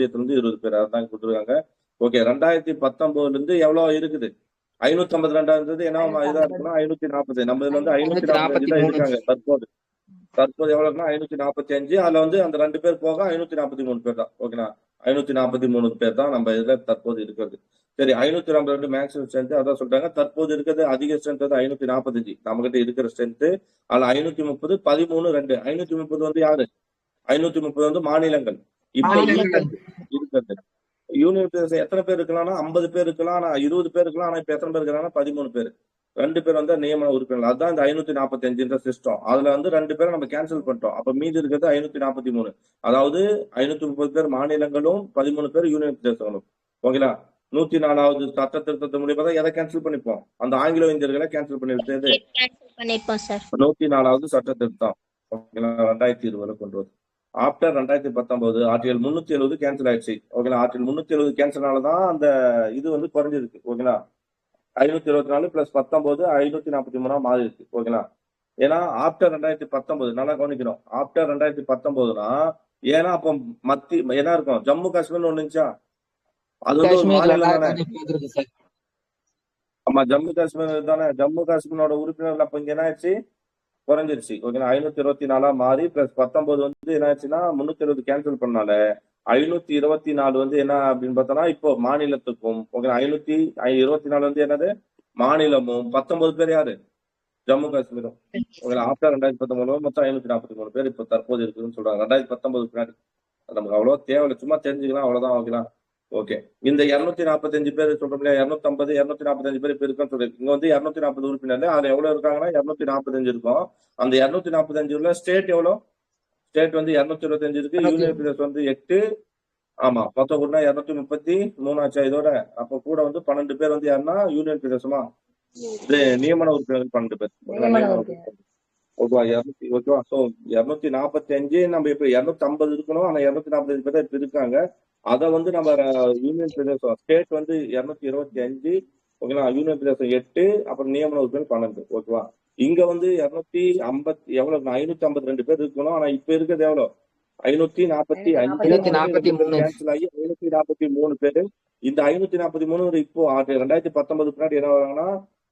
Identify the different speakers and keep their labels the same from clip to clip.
Speaker 1: இருந்து 20 பேர் அதான் கொடுத்துருக்காங்க. ஓகே 2019 இருந்து எவ்வளவு இருக்குது? 552 இருந்தது என்ன இதா இருக்குன்னா 540. நம்ம இதுல வந்து 545 தான் இருக்காங்க தற்போது எவ்வளவு இருக்குன்னா 545. அதுல வந்து அந்த 2 பேர் போக 543 பேர் தான். ஓகேண்ணா 543 பேர் தான் நம்ம இதுல தற்போது இருக்கிறது. சரி 552 மேக்ஸிமம் ஸ்ட்ரென்த் அதான் சொல்றாங்க. தற்போது இருக்கிறது அதிக ஸ்ட்ரென்த் வந்து 545 நம்ம கிட்ட இருக்கிற ஸ்ட்ரென்த். அதுல 530 13 2 530 வந்து யாரு? 530 வந்து மாநிலங்கள். இப்ப இருக்கிறது யூனியன் பிரதேசம் எத்தனை பேர் இருக்கலாம்னா 50 பேர் இருக்கலாம், ஆனா 20 பேர் இருக்கலாம். ஆனா இப்ப எத்தனை பேர் இருக்கிறாங்கன்னா 13 பேர். 2 பேர் வந்து நியமன உறுப்பினர்கள். அதுதான் இந்த 545 சிஸ்டம். அதுல வந்து 2 பேரை நம்ம கேன்சல் பண்ணிட்டோம். அப்ப மீதி இருக்கிறது 543. அதாவது 530 பேர் மாநிலங்களும் 13 பேர் யூனியன் பிரதேசங்களும். ஓகேங்களா? 104வது சட்ட திருத்தத்தை மூலியமா எதை கேன்சல் பண்ணிப்போம்? அந்த ஆங்கிலோ இந்தியர்களை கேன்சல் பண்ணிவிட்டது 104வது சட்ட திருத்தம். ஓகேங்களா? 2020 கொண்டு வருது. ஆப்டர் 2019 ஆர்டிகல் 370 கேன்சல் ஆயிடுச்சு. ஓகேங்களா? ஆர்டிகல் 370 கேன்சல்னாலதான் அந்த இது வந்து குறைஞ்சிருக்கு. ஓகேங்களா? 524 பிளஸ் 19 543 மாறி இருக்கு. ஓகேங்களா? ஏன்னா ஆப்டர் 2019 நல்லா கவனிக்கணும். ஆப்டர் 2019னா ஏன்னா அப்ப மத்திய என்ன இருக்கும்? ஜம்மு காஷ்மீர்னு ஒண்ணு இருந்துச்சா? அது வந்து ஒரு மாநிலம் தானே. ஆமா ஜம்மு காஷ்மீர் தானே. ஜம்மு காஷ்மீரோட உறுப்பினர்கள் அப்ப இங்க என்ன ஆயிடுச்சு? குறைஞ்சிருச்சு. ஓகேங்களா? 524 மாறி பிளஸ் 19 வந்து என்ன ஆச்சுன்னா 370 கேன்சல் பண்ணால 524 வந்து என்ன அப்படின்னு பார்த்தோம்னா இப்போ மாநிலத்துக்கும் ஓகே 524 வந்து என்னது மாநிலமும் 19 பேர் யாரு? ஜம்மு காஷ்மீரும். ஓகே ஆப்டர் 2019 மொத்தம் 543 பேர் இப்ப தற்போது இருக்குதுன்னு சொல்றாங்க. 2019 பின்னாடி நமக்கு அவ்வளவு தேவையில்லை, சும்மா தெரிஞ்சுக்கலாம் அவ்வளவுதான். ஓகேலாம். ஓகே இந்த 245 பேர் சொல்றோம் இல்லையா? 250 245 பேர் இப்ப இருக்குன்னு சொல்லி இங்க வந்து 240 உறுப்பினர். அதுல எவ்வளவு இருக்காங்கன்னா 245 இருக்கும். அந்த 245 ஸ்டேட் எவ்வளவு? ஸ்டேட் வந்து 225 இருக்கு. யூனியன் பிரதேசம் வந்து 8. ஆமா மொத்தம் கூட 233 ஆச்சா இதோட. அப்ப கூட வந்து 12 பேர் வந்து யாருன்னா யூனியன் பிரதேசமா நியமன உறுப்பினர்கள் 12 பேர். ஓகேவா? ஓகேவா? சோ 245 நம்ம இப்ப 250 இருக்கணும். ஆனா 245 பேர் இப்ப இருக்காங்க. அதை வந்து நம்ம யூனியன் பிரதேசம் ஸ்டேட் வந்து 225. ஓகேங்களா? யூனியன் பிரதேசம் 8 அப்புறம் நியமன உறுப்பினர் 12. ஓகேவா? இங்க வந்து 250 எவ்வளவு 552 பேர் இருக்கணும். ஆனா இப்ப இருக்கிறது எவ்வளவு? 545 கேன்சல் ஆகி 543 பேரு. இந்த 543 இப்போ 2019 பின்னாடி என்ன வராங்கன்னா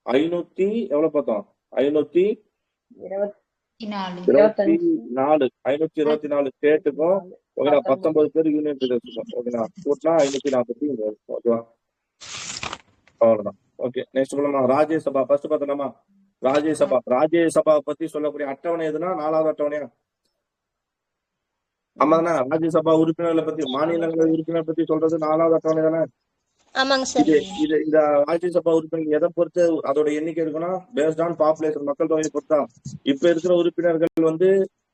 Speaker 1: 500 எவ்வளவு பார்த்தோம்? 524 ஸ்டேட்டுக்கும் ஓகேடா 19 பேர் யூனியன் பிரதேசத்துக்கும். ஓகேடா கூட்டினா 540. ஓகேவா? அவ்வளவுதான். ஓகே நெக்ஸ்ட் சொல்லலாமா? ராஜ்யசபா ஃபர்ஸ்ட் பார்த்தலாமா? ராஜ்யசபா பத்தி சொல்லக்கூடிய அட்டவணை எதுனா 4வது அட்டவணையா? ஆமாங்கண்ணா. ராஜ்யசபா உறுப்பினர்களை பத்தி மாநிலங்களவை உறுப்பினர் பத்தி சொல்றது 4வது அட்டவணை தானே. இந்த ராஜ்யசபா உறுப்பினர்கள் எதை பொறுத்து அதோட எண்ணிக்கை இருக்குன்னா பேஸ்ட் ஆன் பாப்புலேஷன் மக்கள் தொகையை பொறுத்தா. இப்ப இருக்கிற உறுப்பினர்கள் வந்து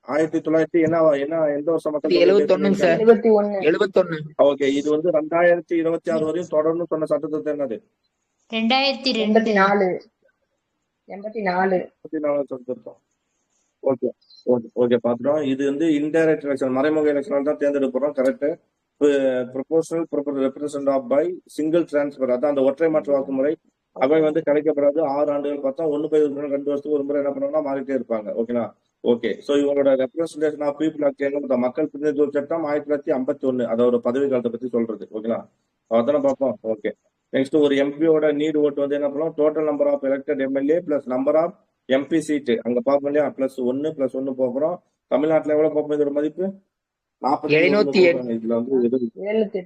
Speaker 1: 1900 என்ன எந்த வருஷம் மக்கள் தொகை? ஓகே இது வந்து 2026 வரையும் தொடர்ந்து சொன்ன சட்டத்திருத்தம் என்னது? 2084 சட்டத்திருத்தம். ஓகே ஓகே பாத்துறோம். இது வந்து இன்டைரக்ட் எலெக்ஷன் மறைமுக எலெக்ஷன் தான் தேர்ந்தெடுக்கிறோம். Correct. Proportional represent of by single transfer. அதான் அந்த ஒற்றை மாற்று வாக்குமுறை. அவை வந்து கிடைக்கப்படாது. 6 ஆண்டுகள் பார்த்தா 1 பை 2 வருஷத்துக்கு ஒரு முறை என்ன பண்ணுவாங்கன்னா மாறிட்டே இருப்பாங்க. ஓகேங்களா? ஓகே சோ இவங்களோட ரெப்ரசன்டேஷன் ஆஃப் பீப்புள் ஆக்ட் மக்கள் பிரதிநிதித்துவ சட்டம் 1951 அதோட பதவி காலத்தை பத்தி சொல்றது. ஓகேங்களா? அதான பார்ப்போம். ஓகே நெக்ஸ்ட் ஒரு எம்பியோட நீட் ஓட்டு வந்து என்ன பண்ணுவோம்? Total number of elected MLA plus number of MP seat அங்க பார்ப்போம் இல்லையா? +1 போகிறோம். தமிழ்நாட்டுல எவ்வளவு பார்ப்போம் இதோட மதிப்பு? 40. இதுல வந்து 708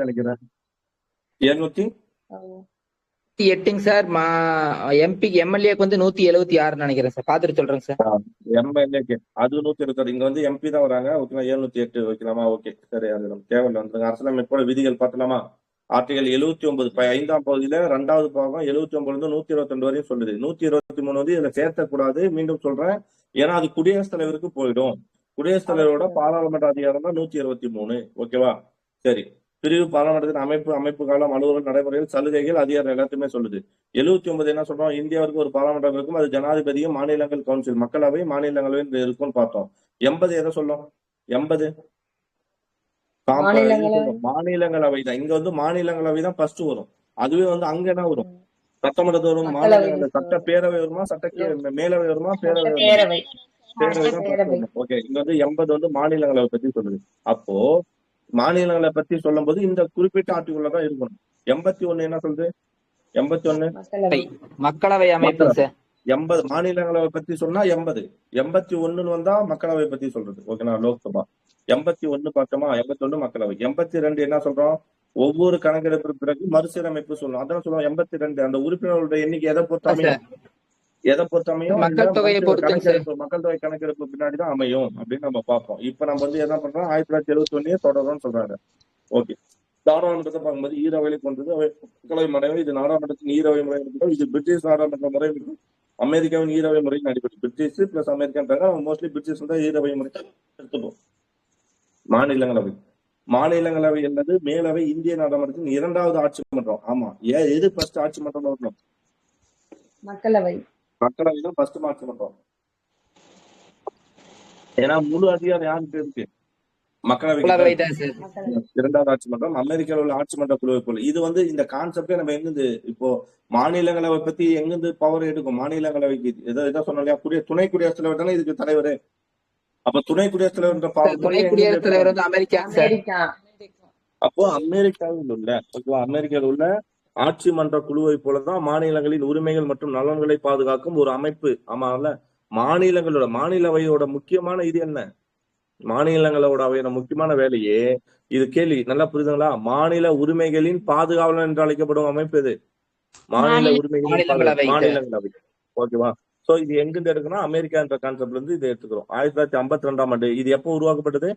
Speaker 1: நினைக்கிறேன்.
Speaker 2: 708 சார். எம்எல்ஏக்கு வந்து 176 நினைக்கிறேன் சார். பாத்துட்டு சொல்றேன் சார்.
Speaker 1: எம்எல்ஏக்கு அது 176. இங்க வந்து எம்பி தான் வராங்க. ஓகேங்களா? 708 வைக்கலாமா? ஓகே சரி அது நம்ம தேவையில்லை. வந்து அரசியலமைப்போட விதிகள் பார்த்தலாமா? ஆர்டிகல் 79 5ஆம் பகுதியில 2வது பாகம் 79 இருந்து 122 வரையும் சொல்லுது. 123 வந்து இதுல சேர்த்தக்கூடாது. மீண்டும் சொல்றேன், ஏன்னா அது குடியரசுத் தலைவருக்கு போயிடும். குடியரசுத் தலைவரோட பாராளுமன்ற அதிகாரம் தான் 123. ஓகேவா? சரி பிரிவு பாராளுமன்றத்தின் அமைப்பு காலம் அலுவலக நடைமுறைகள் சலுகைகள் அதிகாரம் எல்லாத்தையுமே சொல்லுது. 79 என்ன சொல்றோம்? இந்தியாவுக்கு ஒரு பாராளுமன்றம் இருக்கும். அது ஜனாதிபதியும் மாநிலங்கள் கவுன்சில் மக்களவை மாநிலங்களவை இருக்கும்னு பார்த்தோம். 80 எதை சொல்லும்? 80 மாநிலங்களவை தான். இங்க வந்து மாநிலங்களவை தான் ஃபர்ஸ்ட் வரும். அதுவே வந்து அங்க என்ன வரும்? சட்டமன்றத்து வரும். மாநில சட்ட பேரவை வருமா? மேலவை வருமா? பேரவை பேரவை தான் ஃபர்ஸ்ட் வரணும். ஓகே, இங்க வந்து 80 வந்து மாநிலங்களவை பத்தி சொல்லுது. அப்போ மாநிலங்களை பத்தி சொல்லும் போது இந்த குறிப்பிட்ட ஆர்டிகுள்ள தான் இருக்கணும். 81 என்ன சொல்லுது? 81
Speaker 2: மக்களவை அமைப்பு
Speaker 1: மக்களவை.
Speaker 2: சார்.
Speaker 1: 80 மாநிலங்களவை பத்தி சொன்னா 80. 81 வந்தா மக்களவை பத்தி சொல்றது. ஓகேனா, லோக்சபா. 81 பார்த்தோமா? 81 மக்களவை. 82 என்ன சொல்றோம்? ஒவ்வொரு கணக்கெடுப்பு பிறகு மறுசீரமைப்பு சொல்லணும். அதான் சொல்லுவோம் 82. அந்த உறுப்பினர்களுடைய எண்ணிக்கை எதை பொறுத்து அமையும்? எதை பொறுத்து அமையும்?
Speaker 2: மக்கள் தொகையை பொறுத்து
Speaker 1: கணக்கெடுப்பு, மக்கள் தொகை கணக்கெடுப்பு பின்னாடிதான் அமையும் அப்படின்னு நம்ம பார்ப்போம். இப்ப நம்ம வந்து என்ன பண்றோம்? 1971 தொடரும்னு சொல்றாங்க. ஓகே, நாடாளுமன்றத்தை பார்க்கும்போது ஈரவையை கொண்டது மக்களவை முறை. இது நாடாளுமன்றத்தின் ஈரவை முறை. இது பிரிட்டிஷ் நாடாளுமன்ற முறை, அமெரிக்காவின் ஈரவை முறையின் அடிப்படை. British plus America, mostly British தான் ஈரவை முறை எடுத்துப்போம். மாநிலங்களவை. மாநிலங்களவை என்பது மேலவை இந்திய நாடாளுமன்றத்தின் 2வது ஆட்சி மன்றம். ஆமா, எது ஃபர்ஸ்ட் ஆட்சி மன்றம் வரணும்?
Speaker 3: மக்களவை.
Speaker 1: மக்களவை தான் ஃபர்ஸ்ட் ஆட்சி மன்றம். ஏன்னா முழு அதிகாரம் யாருக்கு இருக்கு? மக்களவை. 2வது ஆட்சி மன்றம் அமெரிக்காவில் உள்ள ஆட்சி மன்ற குழுவை போல. இது வந்து இந்த கான்செப்டே நம்ம எங்கிருந்து இப்போ மாநிலங்களவை பத்தி எங்கிருந்து பவர் எடுக்கும்? மாநிலங்களவைக்கு எதை சொன்னோம் இல்லையா, துணை குடியரசுத் தலைவர் தானே இதுக்கு தலைவர். அப்ப துணை குடியரசுத் தலைவர்
Speaker 2: துணை குடியரசுத் தலைவர் வந்து அமெரிக்கா.
Speaker 1: அப்போ அமெரிக்காவில் உள்ள ஆட்சி மன்ற குழுவை போலதான் மாநிலங்களின் உரிமைகள் மற்றும் நலன்களை பாதுகாக்கும் ஒரு அமைப்பு. ஆமால, மாநிலவையோட முக்கியமான இது என்ன? மாநிலங்களோட அவையோட முக்கியமான வேலையே இது. கேள்வி நல்லா புரியுதுங்களா? மாநில உரிமைகளின் பாதுகாவலன் என்று அழைக்கப்படும் அமைப்பு இது. மாநில உரிமைகளின் மாநிலங்களவை. ஓகேவா? சோ இது எங்கிருந்து எடுக்கணும்? அமெரிக்கா என்ற கான்செப்ட்ல இருந்து இதை எடுத்துக்கிறோம். 1952ஆம் ஆண்டு. இது எப்போ உருவாக்கப்பட்டது?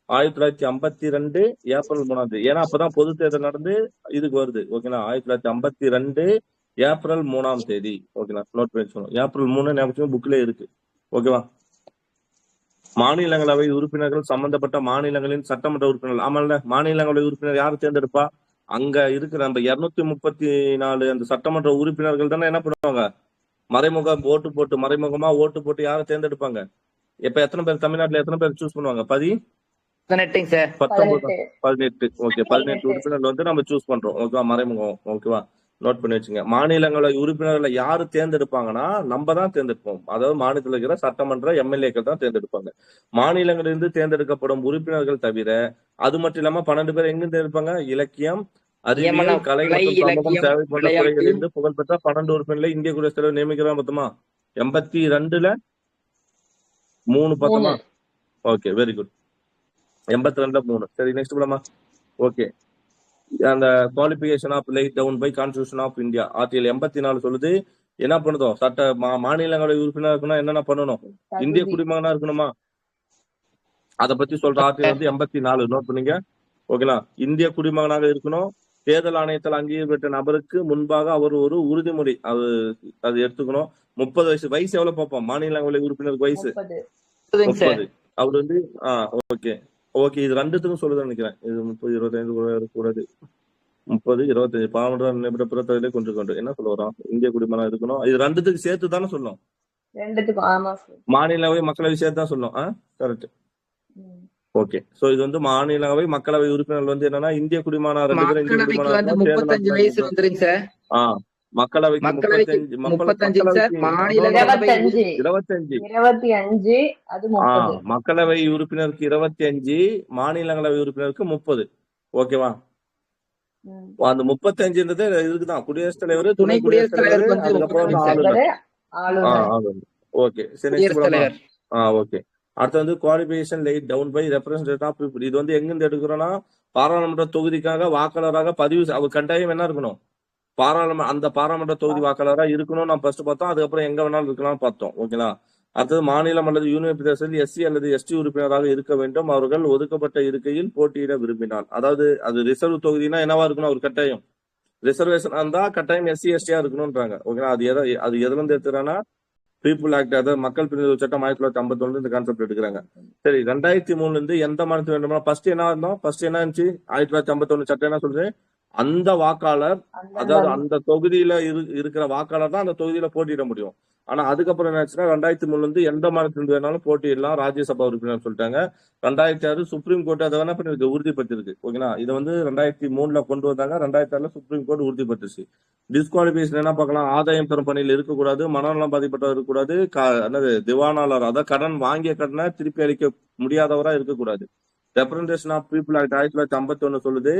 Speaker 1: 1952 ஏப்ரல் 3. ஏன்னா அப்பதான் பொது தேர்தல் நடந்து இதுக்கு வருது. ஓகேங்களா? 1952 ஏப்ரல் 3. ஓகேங்களா? நோட் பண்ணி சொல்லணும். ஏப்ரல் 3 புக்ல இருக்கு. ஓகேவா? மாநிலங்களவை உறுப்பினர்கள் சம்பந்தப்பட்ட மாநிலங்களின் சட்டமன்ற உறுப்பினர்கள். ஆமால, மாநிலங்களவை உறுப்பினர் யாரு தேர்ந்தெடுப்பா? அங்க இருக்கிற அந்த 234 அந்த சட்டமன்ற உறுப்பினர்கள் தானே என்ன பண்ணுவாங்க? மறைமுகமா ஓட்டு போட்டு யாரை தேர்ந்தெடுப்பாங்க? இப்ப எத்தனை பேர் தமிழ்நாட்டுல எத்தனை பேர் சூஸ் பண்ணுவாங்க? 18. ஓகே, 18 உறுப்பினர்கள் வந்து நம்ம சூஸ் பண்றோம். ஓகேவா? மறைமுகம். ஓகேவா? நோட் பண்ணி வச்சுங்க. மாநிலங்களவை உறுப்பினர்களை யாரு தேர்ந்தெடுப்பாங்கன்னா நம்ம தான் தேர்ந்தெடுப்போம். அதாவது மாநிலத்தில் இருக்கிற சட்டமன்ற எம்எல்ஏக்கள் தான் தேர்ந்தெடுப்பாங்க. மாநிலங்களிலிருந்து தேர்ந்தெடுக்கப்படும் உறுப்பினர்கள் தவிர அது மட்டும் இல்லாம 12 பேர் எங்க தேர்ந்தெடுப்பாங்க? இலக்கியம், அறிவியல், கலை மற்றும் சமூகம் சேவை போன்ற துறைகளிலிருந்து புகழ்பெற்ற 12 உறுப்பினர்களை இந்திய குடியரசுத் தலைவர் நியமிக்கிறார். மொத்தமா 82ல 3 பத்தமா? Okay, very good. 82ல 3. சரி, நெக்ஸ்ட் போலாமா? ஓகே, அந்த qualification of laid down by constitution of India article 84 சொல்லுது. என்ன பண்ணுதோ? மாநிலங்களவை உறுப்பினர் இருக்கணும். என்னென்ன பண்ணணும்? இந்திய குடிமகனா இருக்கணுமா? அதை பத்தி சொல்ற ஆர்டிகல் வந்து 84. நோட் பண்ணீங்க. ஓகேங்களா? இந்திய குடிமகனாக இருக்கணும். தேர்தல் ஆணையத்தில் அங்கீகாரம் பெற்ற நபருக்கு முன்பாக அவர் ஒரு உறுதிமொழி அது எடுத்துக்கணும். 30 வயசு எவ்வளவு பார்ப்போம்? மாநிலங்களவை உறுப்பினருக்கு வயசு 30. அவர் வந்து ஓகே இது ரெண்டுத்துக்கும் சொல்லுதான் நினைக்கிறேன். இது 30, 25 கூடாது. 30, 25 11 கொண்டு என்ன சொல்ல வரோம்? இந்திய குடிமகனா இருக்கணும். இது ரெண்டுத்துக்கு சேர்த்து தானே சொல்லும். மாநிலவை மக்களவை சேர்த்து தான் சொல்லும். கரெக்ட். ஓகே, சோ இது வந்து மாநிலங்களவை மக்களவை உறுப்பினர்கள் வந்து என்னன்னா இந்திய குடிமகனா 2 பேர் இந்திய குடிமகனா
Speaker 2: 35 வயசு வந்துருங்க சார்.
Speaker 1: மக்களவைக்கு 35, மக்களவை உறுப்பினருக்கு 25, மாநிலங்களவை உறுப்பினருக்கு 30. ஓகேவா? அந்த 35 இதுக்குதான் குடியரசுத் தலைவர், துணை குடியரசுத் தலைவர், அதுக்கப்புறம் ஆளுநர். ஓகே, சரி, ஓகே. அடுத்து வந்து qualification laid down by representative of people. இது வந்து எங்கிருந்து எடுக்கிறோம்னா பாராளுமன்ற தொகுதிக்காக வாக்காளராக பதிவு அவர் கட்டாயம் என்ன இருக்கணும்? அந்த பாராளுமன்ற தொகுதி வாக்காளராக இருக்கணும். நான் ஃபர்ஸ்ட் பார்த்தோம். அதுக்கப்புறம் எங்க வேணாலும் இருக்கலாம்னு பார்த்தோம். ஓகேங்களா? அடுத்தது மாநிலம் அல்லது யூனியன் பிரதேசத்தில் எஸ்சி அல்லது எஸ்டி உறுப்பினராக இருக்க வேண்டும். அவர்கள் ஒதுக்கப்பட்ட இருக்கையில் போட்டியிட விரும்பினால். அதாவது அது ரிசர்வ் தொகுதினா என்னவா இருக்கணும்? அவர் கட்டாயம் ரிசர்வேஷன் இருந்தா கட்டாயம் எஸ்சி எஸ்டியா இருக்கணும்ன்றாங்க. ஓகேங்களா? அது எதுல இருந்து எடுத்துறாங்கன்னா பீப்புள் ஆக்ட், அதாவது மக்கள் பிரதிநிதி சட்டம் 1951 இந்த கான்செப்ட் எடுக்கிறாங்க. சரி, 2003 இருந்து எந்த மாநிலத்தில் வேண்டுமா? ஃபர்ஸ்ட் என்ன இருந்தோம்? ஃபர்ஸ்ட் என்ன இருந்துச்சு? 1951 சட்டம் என்ன சொல்றது? அந்த வாக்காளர்,
Speaker 3: அந்த
Speaker 1: அதாவது அந்த தொகுதியில இருக்கிற வாக்காளர் தான் அந்த தொகுதியில போட்டியிட முடியும். ஆனா அதுக்கப்புறம் என்ன ஆச்சுன்னா 2003 எந்த மாநிலத்திலிருந்து வேணாலும் போட்டியிடலாம் ராஜ்யசபா உறுப்பினர் சொல்லிட்டாங்க. 2006 சுப்ரீம் கோர்ட் அதை வேணா பண்ணிருக்கு, உறுதிப்படுத்திருக்கு. ஓகேங்களா, இதை வந்து 2003 கொண்டு வந்தாங்க. 2006 சுப்ரீம் கோர்ட் உறுதிப்படுத்துச்சு. டிஸ்குவாலிபிகேஷன் என்ன பார்க்கலாம், ஆதாயம் தரும் பணியில் இருக்கக்கூடாது, மனநலம் பாதிப்பட்டவர் இருக்கக்கூடாது, என்னது திவானாளர், அதாவது கடன் வாங்கிய கடனை திருப்பி அளிக்க முடியாதவரா இருக்கக்கூடாது. ரெப்ரசன்டேஷன் ஆஃப் பீப்புள் ஆக்ட் 1951 சொல்லுது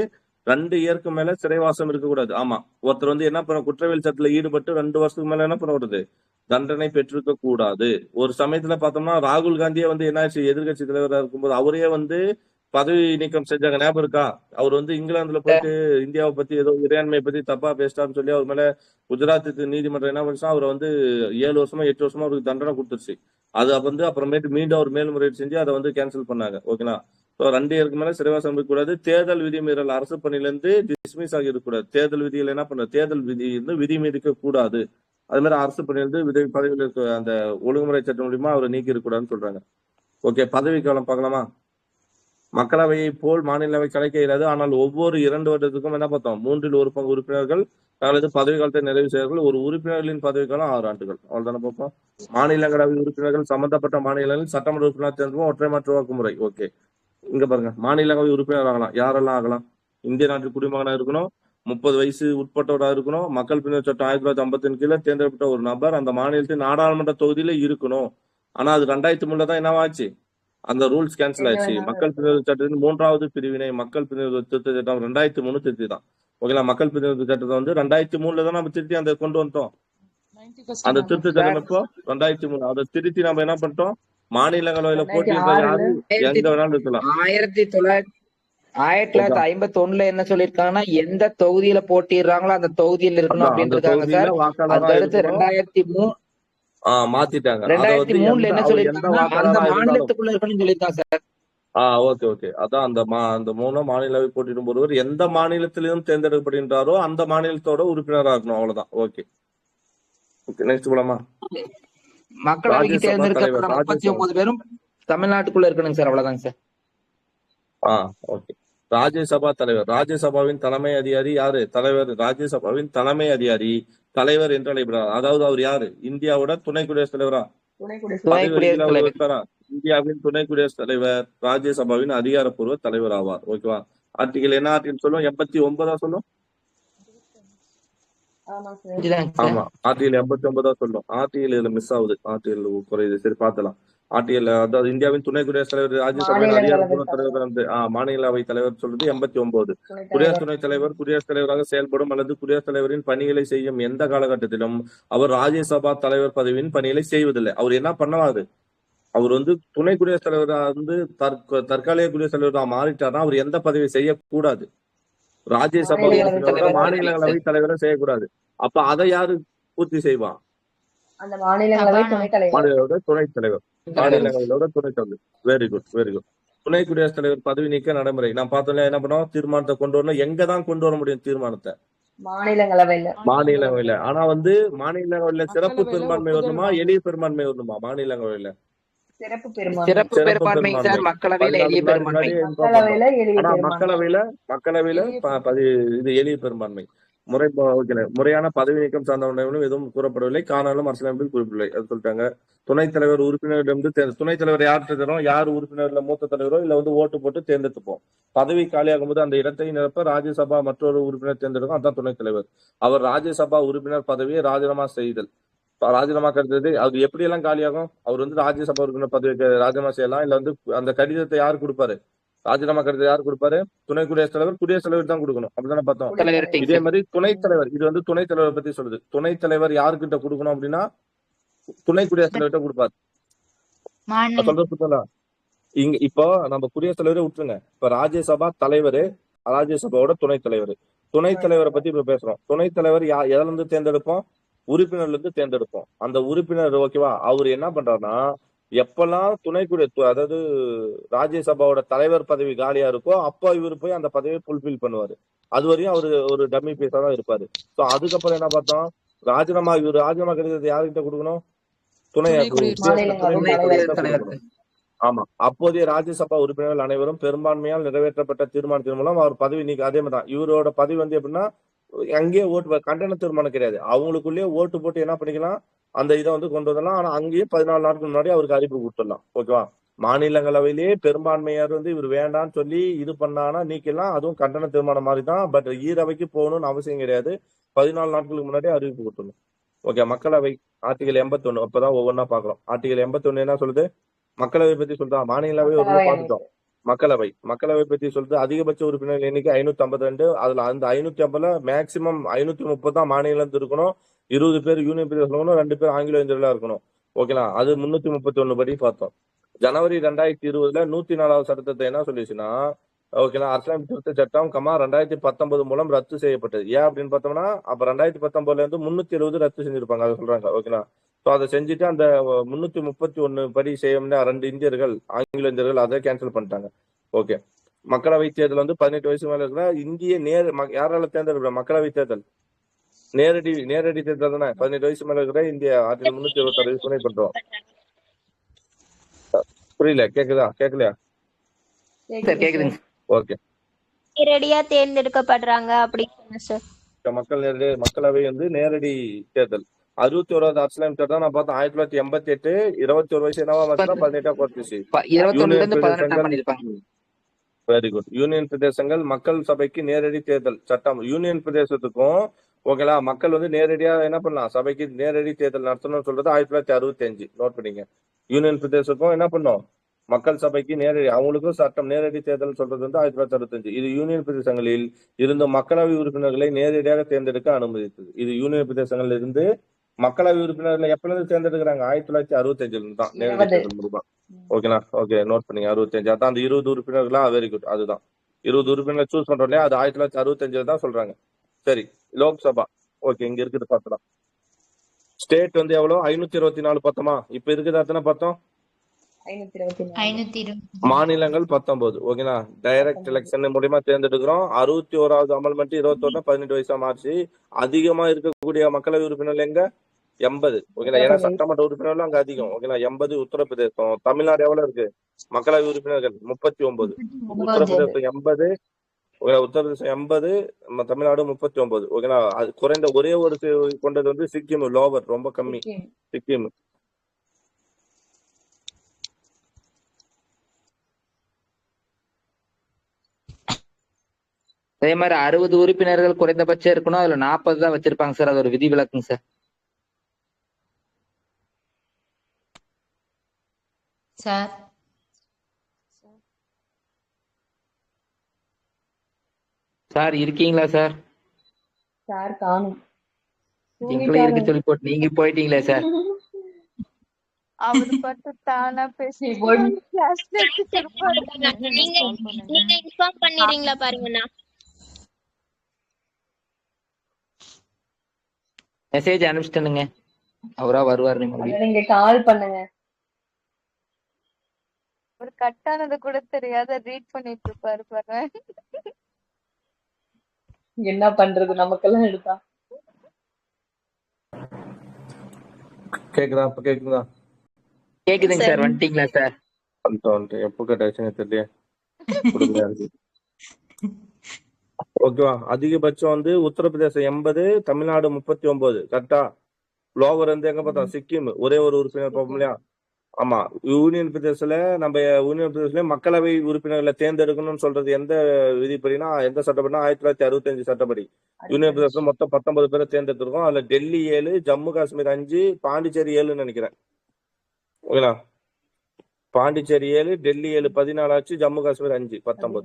Speaker 1: 2 இயருக்கு மேல சிறைவாசம் இருக்கக்கூடாது. ஆமா, ஒருத்தர் வந்து என்ன பண்ண குற்றவியல் சட்டத்துல ஈடுபட்டு 2 வருஷத்துக்கு மேல என்ன பண்ண வருது, தண்டனை பெற்றிருக்க கூடாது. ஒரு சமயத்துல பார்த்தோம்னா ராகுல் காந்தியே வந்து என்னாச்சு, எதிர்கட்சி தலைவராக இருக்கும்போது அவரே வந்து பதவி நீக்கம் செஞ்சாங்க, ஞாபகம் இருக்கா? அவர் வந்து இங்கிலாந்துல போயிட்டு இந்தியாவை பத்தி ஏதோ இறையாண்மை பத்தி தப்பா பேசிட்டான்னு சொல்லி அவர் மேல குஜராத் நீதிமன்றம் என்ன பண்ணுச்சா, அவரை வந்து 7 வருஷமா 8 வருஷமா அவருக்கு தண்டனை கொடுத்துருச்சு. அது வந்து அப்புறமேட்டு மீண்டும் அவர் மேல்முறையீடு செஞ்சு அதை வந்து கேன்சல் பண்ணாங்க. ஓகேங்களா, 2 இயருக்கு மேல சிறைவாசம் இருக்கக்கூடாது. தேர்தல் விதிமீறல், அரசு பணியிலிருந்து டிஸ்மிஸ் ஆகி இருக்கக்கூடாது. தேர்தல் விதிகள் என்ன பண்ண, தேர்தல் விதி விதி மீறிக்க கூடாது. அது மாதிரி அரசு பணியிலிருந்து பதவியில் இருக்க அந்த ஒழுங்குமுறை சட்டம் மூலியமா அவரை நீக்கி இருக்கக்கூடாதுன்னு சொல்றாங்க. ஓகே, பதவி காலம் பார்க்கலாமா? மக்களவையை போல் மாநிலவை கலைக்க இயலாது. ஆனால் ஒவ்வொரு 2 வருடத்துக்கும் என்ன பார்த்தோம், 3/4 உறுப்பினர்கள் தங்களது பதவி காலத்தை நிறைவு செய்வார்கள். ஒரு உறுப்பினர்களின் பதவி காலம் 6 ஆண்டுகள். அவ்வளவுதானே பார்ப்போம். மாநிலங்களவை உறுப்பினர்கள் சம்பந்தப்பட்ட மாநிலங்களில் சட்டமன்ற உறுப்பினர் தேர்ந்தெடுக்கும் ஒற்றை மாற்று வாக்குமுறை. ஓகே, இங்க பாருங்க, மாநிலங்களவை உறுப்பினர் ஆகலாம். யாரெல்லாம் ஆகலாம்? இந்திய நாட்டு குடிமகனா இருக்கணும், 30 வயசு உட்பட்டவராக இருக்கணும், மக்கள் பிரிவு சட்டம் 1957 கீழே தேர்ந்தெடுக்கப்பட்ட ஒரு நபர் அந்த மாநிலத்தின் நாடாளுமன்ற தொகுதியில இருக்கணும். ஆனா அது 2003 தான் என்னவாச்சு, அந்த ரூல்ஸ் கேன்சல் ஆயிடுச்சு. மக்கள் பிரிவு சட்டத்தின் 3வது பிரிவினை மக்கள் பிரிவு திருத்த சட்டம் 2003 திருத்தி தான். ஓகேங்களா, மக்கள் பிரிவு சட்டத்தை வந்து 2003 தான் நம்ம திருத்தி அந்த கொண்டு வந்துட்டோம். அந்த திருத்த சட்டம் இப்போ 2003 அதை திருத்தி நம்ம என்ன பண்ணிட்டோம், மாநிலங்களவையில போட்டியிட்ட யாரு எங்க வேணாலும் இருக்கலாம்.
Speaker 2: 1951 என்ன சொல்லிருக்காங்கன்னா, எந்த தொகுதியில போட்டிடுறாங்களோ அந்த தொகுதியில இருக்கணும் அப்படின்னு இருக்காங்க சார். அதுக்கடுத்து 2003
Speaker 1: மாத்திட்டாங்க.
Speaker 2: 2003 என்ன சொல்லிருக்காங்கன்னா, அந்த மாநிலத்துக்குள்ள இருக்கணும்னு சொல்லிருக்காங்க சார்.
Speaker 1: ஓகே. அதான் அந்த 3 மாநிலவை போட்டியிடும் ஒருவர் எந்த மாநிலத்திலும் தேர்ந்தெடுக்கப்படுகின்றாரோ அந்த மாநிலத்தோட உறுப்பினராக இருக்கணும். அவ்வளவுதான். ஓகே, நெக்ஸ்ட் போலாமா?
Speaker 2: மக்களவைக்கு தேர்ந்தெடுக்கப்பட்ட 39 பேரும் தமிழ்நாட்டுக்குள்ள இருக்கணுங்க சார். அவ்வளவுதாங்க சார்.
Speaker 1: ஓகே. ராஜ்யசபா தலைவர், ராஜ்யசபாவின் தலைமை அதிகாரி யாரு? தலைவர். ராஜ்யசபாவின் தலைமை அதிகாரி தலைவர் என்று அழைக்கிறார். அதாவது அவர் யாரு? இந்தியாவோட துணை குடியரசுத் தலைவரா? இந்தியாவின் துணை குடியரசுத் தலைவர் ராஜ்யசபாவின் அதிகாரப்பூர்வ தலைவர் ஆவார். ஓகேவா? ஆர்டிகல் என்ன ஆர்டிகல் சொல்லும்? 89 சொல்லும். ஆமா, ஆர்டிகல் 89 சொல்லும். ஆர்டிகல் இதுல மிஸ் ஆகுது, ஆர்டிகல் குறையுது. சரி பார்த்தலாம். ஆர்டிகல் அதாவது இந்தியாவின் துணை குடியரசுத் தலைவர் ராஜ்யசபாவின் அதிகாரப்பூர்வ தலைவர் வந்து மாநிலவை தலைவர் சொல்றது 89. குடியரசு துணைத் தலைவர் குடியரசுத் தலைவராக செயல்படும் அல்லது குடியரசுத் தலைவரின் பணிகளை செய்யும் எந்த காலகட்டத்திலும் அவர் ராஜ்யசபா தலைவர் பதவியின் பணிகளை செய்வதில்லை. அவர் என்ன பண்ணுவாரு, அவர் வந்து துணை குடியரசுத் தலைவரா வந்து தற்காலிக குடியரசுத் தலைவரா மாறிட்டார்னா அவர் எந்த பதவி செய்யக்கூடாது, ராஜ்யசபா மாநிலங்களவை தலைவரை செய்யக்கூடாது. அப்ப அதை யாரு பூர்த்தி செய்வான்?
Speaker 3: அந்த மாநிலங்களவை துணைத் தலைவர்.
Speaker 1: மாநிலங்களோட துணைத் தலைவர். மாநிலங்களோட துணைத் தலைவர். Very good. துணை குடியரசுத் தலைவர் பதவி நீக்க நடைமுறை நான் பார்த்தோம்ல, என்ன பண்ணோம், தீர்மானத்தை கொண்டு வரணும். எங்கதான் கொண்டு வர முடியும் தீர்மானத்தை? மாநிலங்களவையில. ஆனா வந்து மாநிலங்களவையில சிறப்பு பெரும்பான்மை வரணுமா, எளிய பெரும்பான்மை வரணுமா? மாநிலங்களவையில
Speaker 2: சிறப்பு பெரும்பான்மை சார். மக்களவையில எளிய பெரும்பான்மை.
Speaker 1: மக்களவையில இது எளிய பெரும்பான்மை. முறையான பதவி நீக்கம் சார்ந்தவர்களும் எதுவும் கூறப்படவில்லை, காரணம் அரசியலமைப்பில் குறிப்பிடவில்லை. அது சொல்லிட்டாங்க. துணைத் தலைவர் உறுப்பினரிடமிருந்து துணைத் தலைவர் யார்கிட்ட தரும்? யார் உறுப்பினர்ல மூத்த தலைவரோ இல்ல வந்து ஓட்டு போட்டு தேர்ந்தெடுப்போம். பதவி காலியாகும் போது அந்த இடத்தை நிரப்ப ராஜ்யசபா மற்றொரு உறுப்பினர் தேர்ந்தெடுக்கும், அதான் துணைத் தலைவர். அவர் ராஜ்யசபா உறுப்பினர் பதவியை ராஜினாமா செய்தல். ராஜினாமா கருத்து அது எப்படி எல்லாம் காலியாகும்? அவர் வந்து ராஜ்யசபா உறுப்பினர் பதவிக்கு ராஜினாமா செய்யலாம். இல்ல வந்து அந்த கடிதத்தை யார் கொடுப்பாரு? ராஜினாமா கடிதத்தை யார் கொடுப்பாரு? துணை குடியரசுத் தலைவர் தான் கொடுக்கணும். அப்படிதானே பார்த்தோம். இதே மாதிரி துணைத் தலைவர், இது வந்து துணைத் தலைவர் பத்தி சொல்லுது. துணைத் தலைவர் யாருக்கிட்ட கொடுக்கணும் அப்படின்னா துணை குடியரசுத் தலைவர்கிட்ட கொடுப்பாரு. சொல்றது இங்க இப்போ நம்ம குடியரசுத் தலைவரை விட்டுருங்க. இப்ப ராஜ்யசபா தலைவர், ராஜ்யசபாவோட துணைத் தலைவரை பத்தி இப்ப பேசுறோம். துணைத் தலைவர் எதுல இருந்து தேர்ந்தெடுப்போம்? உறுப்பினர்ல இருந்து தேர்ந்தெடுப்போம். அந்த உறுப்பினர் ஓகேவா, அவர் என்ன பண்றாருன்னா எப்பெல்லாம் அதாவது ராஜ்யசபாவோட தலைவர் பதவி காலியா இருக்கோ அப்ப இவர் போய் அந்த பதவியை ஃபுல்ஃபில் பண்ணுவாரு. அது வரையும் அவரு ஒரு டம்மி பீஸா தான் இருப்பாரு. சோ அதுக்கப்புறம் என்ன பார்த்தோம், ராஜினாமா கடிதத்தை யாருக்கிட்ட கொடுக்கணும்? துணை ஆமா. அப்போதைய ராஜ்யசபா உறுப்பினர்கள் அனைவரும் பெரும்பான்மையால் நிறைவேற்றப்பட்ட தீர்மானத்தின் மூலம் அவர் பதவி நீக்க அதே மாதிரிதான். இவரோட பதவி வந்து எப்படின்னா, அங்கேயே ஓட்டு கண்டன தீர்மானம் கிடையாது. அவங்களுக்குள்ளேயே ஓட்டு போட்டு என்ன பண்ணிக்கலாம், அந்த இதை வந்து கொண்டு வரலாம். ஆனா அங்கேயே 14 நாட்கள் முன்னாடி அவருக்கு அறிவிப்பு கொடுத்துடலாம். ஓகேவா? மாநிலங்களவையிலேயே பெரும்பான்மையார் வந்து இவர் வேண்டாம்னு சொல்லி இது பண்ணானா நீக்கலாம். அதுவும் கண்டன தீர்மானம் மாதிரி தான். பட் ஈரவைக்கு போகணும்னு அவசியம் கிடையாது. 14 நாட்களுக்கு முன்னாடியே அறிவிப்பு கொடுத்துடணும். ஓகே. மக்களவை ஆர்டிகல் 81 அப்பதான் ஒவ்வொன்னா பாக்குறோம். ஆர்டிகல் 81 என்ன சொல்லுது? மக்களவை பத்தி சொல்றா. மாநிலங்களவை ஒரு
Speaker 3: மக்களவை
Speaker 1: பார்த்துட்டோம். மக்களவை பத்தி சொல்றது அதிகபட்ச உறுப்பினர்கள் எண்ணிக்கை 552. அதுல அந்த 550 மேக்சிமம் 530 தான் மாநிலத்தில் இருக்கணும். 20 பேர் யூனியன் பிரதேசம் இருக்கணும், 2 பேர் ஆங்கிலோ இந்தியர்களா இருக்கணும். ஓகேங்களா? அது 331 படி பார்த்தோம். ஜனவரி 2020 104வது சட்டத்தை என்ன சொல்லிச்சுன்னா, ஓகேங்களா, அரசியலமைப்பு திருத்த சட்டம் 2019 மூலம் ரத்து செய்யப்பட்டது. ஏன் அப்படின்னு பார்த்தோம்னா, அப்ப 2019 இருந்து 370 ரத்து செஞ்சிருப்பாங்க. அதை சொல்றாங்க. ஓகேங்களா? ஸோ அதை செஞ்சுட்டு அந்த 331 படி செய்யணும்னா 2 இந்தியர்கள் ஆங்கில இந்தியர்கள் அதை கேன்சல் பண்ணிட்டாங்க. ஓகே. மக்களவை தேர்தல் வந்து 18 வயசு மேல இருக்கிற இந்திய யாரால தேர்ந்தெடுக்கிற மக்களவை தேர்தல் நேரடி தேர்தல் தானே. 18 வயசு மேல இருக்கிற இந்திய ஆர்டிகல் 376 துணை பண்றோம். புரியல? கேட்கலையா?
Speaker 2: கேக்குதுங்க.
Speaker 1: ஓகே.
Speaker 4: நேரடியா தேர்ந்தெடுக்கப்படுறாங்க அப்படின்னு சார்.
Speaker 1: மக்களவை வந்து நேரடி தேர்தல். 61வது அரசியலமைப்பு சட்டம் நான் பார்த்தேன் 1988. 21 வயசு என்னவா மாத்தினா 18 குறைச்சிச்சு.
Speaker 2: 21 18
Speaker 1: வெரி குட். யூனியன் பிரதேசங்கள் மக்கள் சபைக்கு நேரடி தேர்தல் சட்டம். யூனியன் பிரதேசத்துக்கும் ஓகேங்களா, மக்கள் வந்து நேரடியா என்ன பண்ணலாம், சபைக்கு நேரடி தேர்தல் நடத்தணும்னு சொல்றது 1965. நோட் பண்ணிங்க. யூனியன் பிரதேசத்துக்கும் என்ன பண்ணோம், மக்கள் சபைக்கு நேரடி அவங்களுக்கும் சட்டம் நேரடி தேர்தல் சொல்றது வந்து 1965. இது யூனியன் பிரதேசங்களில் இருந்த மக்களவை உறுப்பினர்களை நேரடியாக தேர்ந்தெடுக்க அனுமதித்தது. இது யூனியன் பிரதேசங்கள்ல இருந்து மக்களவை உறுப்பினர்களை எப்ப இருந்து தேர்ந்தெடுக்கிறாங்க? 1965 இருந்து தான் நேரடி தேர்தல் முடியும். ஓகேங்களா? ஓகே, நோட் பண்ணீங்க. 65. அதான் அந்த 20 உறுப்பினர்களா. Very good. அதுதான் 20 உறுப்பினர்கள் சூஸ் பண்றோம் இல்லையா, அது 1965 தான் சொல்றாங்க. சரி, லோக்சபா. ஓகே, இங்க இருக்குது பார்த்தலாம். ஸ்டேட் வந்து எவ்வளவு? 524 பத்தமா? இப்ப இருக்குது அத்தனை பத்தம்?
Speaker 3: 520.
Speaker 1: மாநிலங்கள் 19. ஓகேங்களா? டைரக்ட் எலெக்ஷன் மூலியமா தேர்ந்தெடுக்கிறோம். 61வது அமெண்ட்மெண்ட் 21 18 வயசா மாறிச்சு. அதிகமா இருக்கக்கூடிய மக்களவை உறுப்பினர்கள் எங்க? 80. ஓகேங்களா? ஏன்னா சட்டமன்ற உறுப்பினர்கள் அங்க அதிகம். ஓகேங்களா? 80 உத்தரப்பிரதேசம். தமிழ்நாடு எவ்வளவு இருக்கு மக்களவை உறுப்பினர்கள்? 39. உத்தரப்பிரதேசம் 80. உத்தரப்பிரதேசம் 80, தமிழ்நாடு 39. ஓகேங்களா? அது குறைந்த ஒரே ஒரு கொண்டது வந்து சிக்கிம், லோவர், ரொம்ப கம்மி சிக்கிம்.
Speaker 2: அதே மாதிரி 60 உறுப்பினர்கள் குறைந்தபட்சம் இருக்கணும். அதுல 40 தான் வச்சிருப்பாங்க சார். அது ஒரு விதி விலக்குங்க சார்.
Speaker 5: சார்
Speaker 2: சார் இருக்கீங்களா சார்?
Speaker 3: சார் காணும்.
Speaker 2: எங்களை இருக்க சொல்லி போட்டு நீங்க போயிட்டீங்களே சார்.
Speaker 4: அவர் பட்டு தானா பேசி நீங்க இன்ஃபார்ம் பண்ணிடுறீங்களா பாருங்கண்ணா.
Speaker 2: மெசேஜ் அனுப்பிச்சிட்டேனுங்க. அவரா வருவார்.
Speaker 3: நீங்க கால் பண்ணுங்க.
Speaker 4: ஒரு கட்டானது கூட தெரியாத ரீட் பண்ணிட்டு இருப்பாரு பாரு.
Speaker 3: என்ன பண்றது நமக்கெல்லாம் எடுத்தா.
Speaker 1: கேக்குதா? இப்ப கேக்குதா?
Speaker 2: கேக்குதுங்க சார். வந்துட்டீங்களா சார்?
Speaker 1: எப்போ கேட்டாச்சுன்னு தெரியல. ஓகேவா? அதிகபட்சம் வந்து உத்தரப்பிரதேசம் 80, தமிழ்நாடு 39. கரெக்டா? லோவர் வந்து எங்க பார்த்தோம்? சிக்கிம் ஒரே ஒரு உறுப்பினர் பார்ப்போம் இல்லையா? ஆமா. யூனியன் பிரதேசத்துல மக்களவை உறுப்பினர்களை தேர்ந்தெடுக்கணும்னு சொல்றது எந்த விதிப்படினா, எந்த சட்டப்படினா 1965 சட்டப்படி. யூனியன் பிரதேசம் மொத்தம் 19 பேரை தேர்ந்தெடுத்திருக்கோம். அதுல டெல்லி 7, ஜம்மு காஷ்மீர் 5, பாண்டிச்சேரி 7 நினைக்கிறேன். ஓகேங்களா? பாண்டிச்சேரி 7, டெல்லி 7 14 ஆச்சு, ஜம்மு காஷ்மீர் 5 19.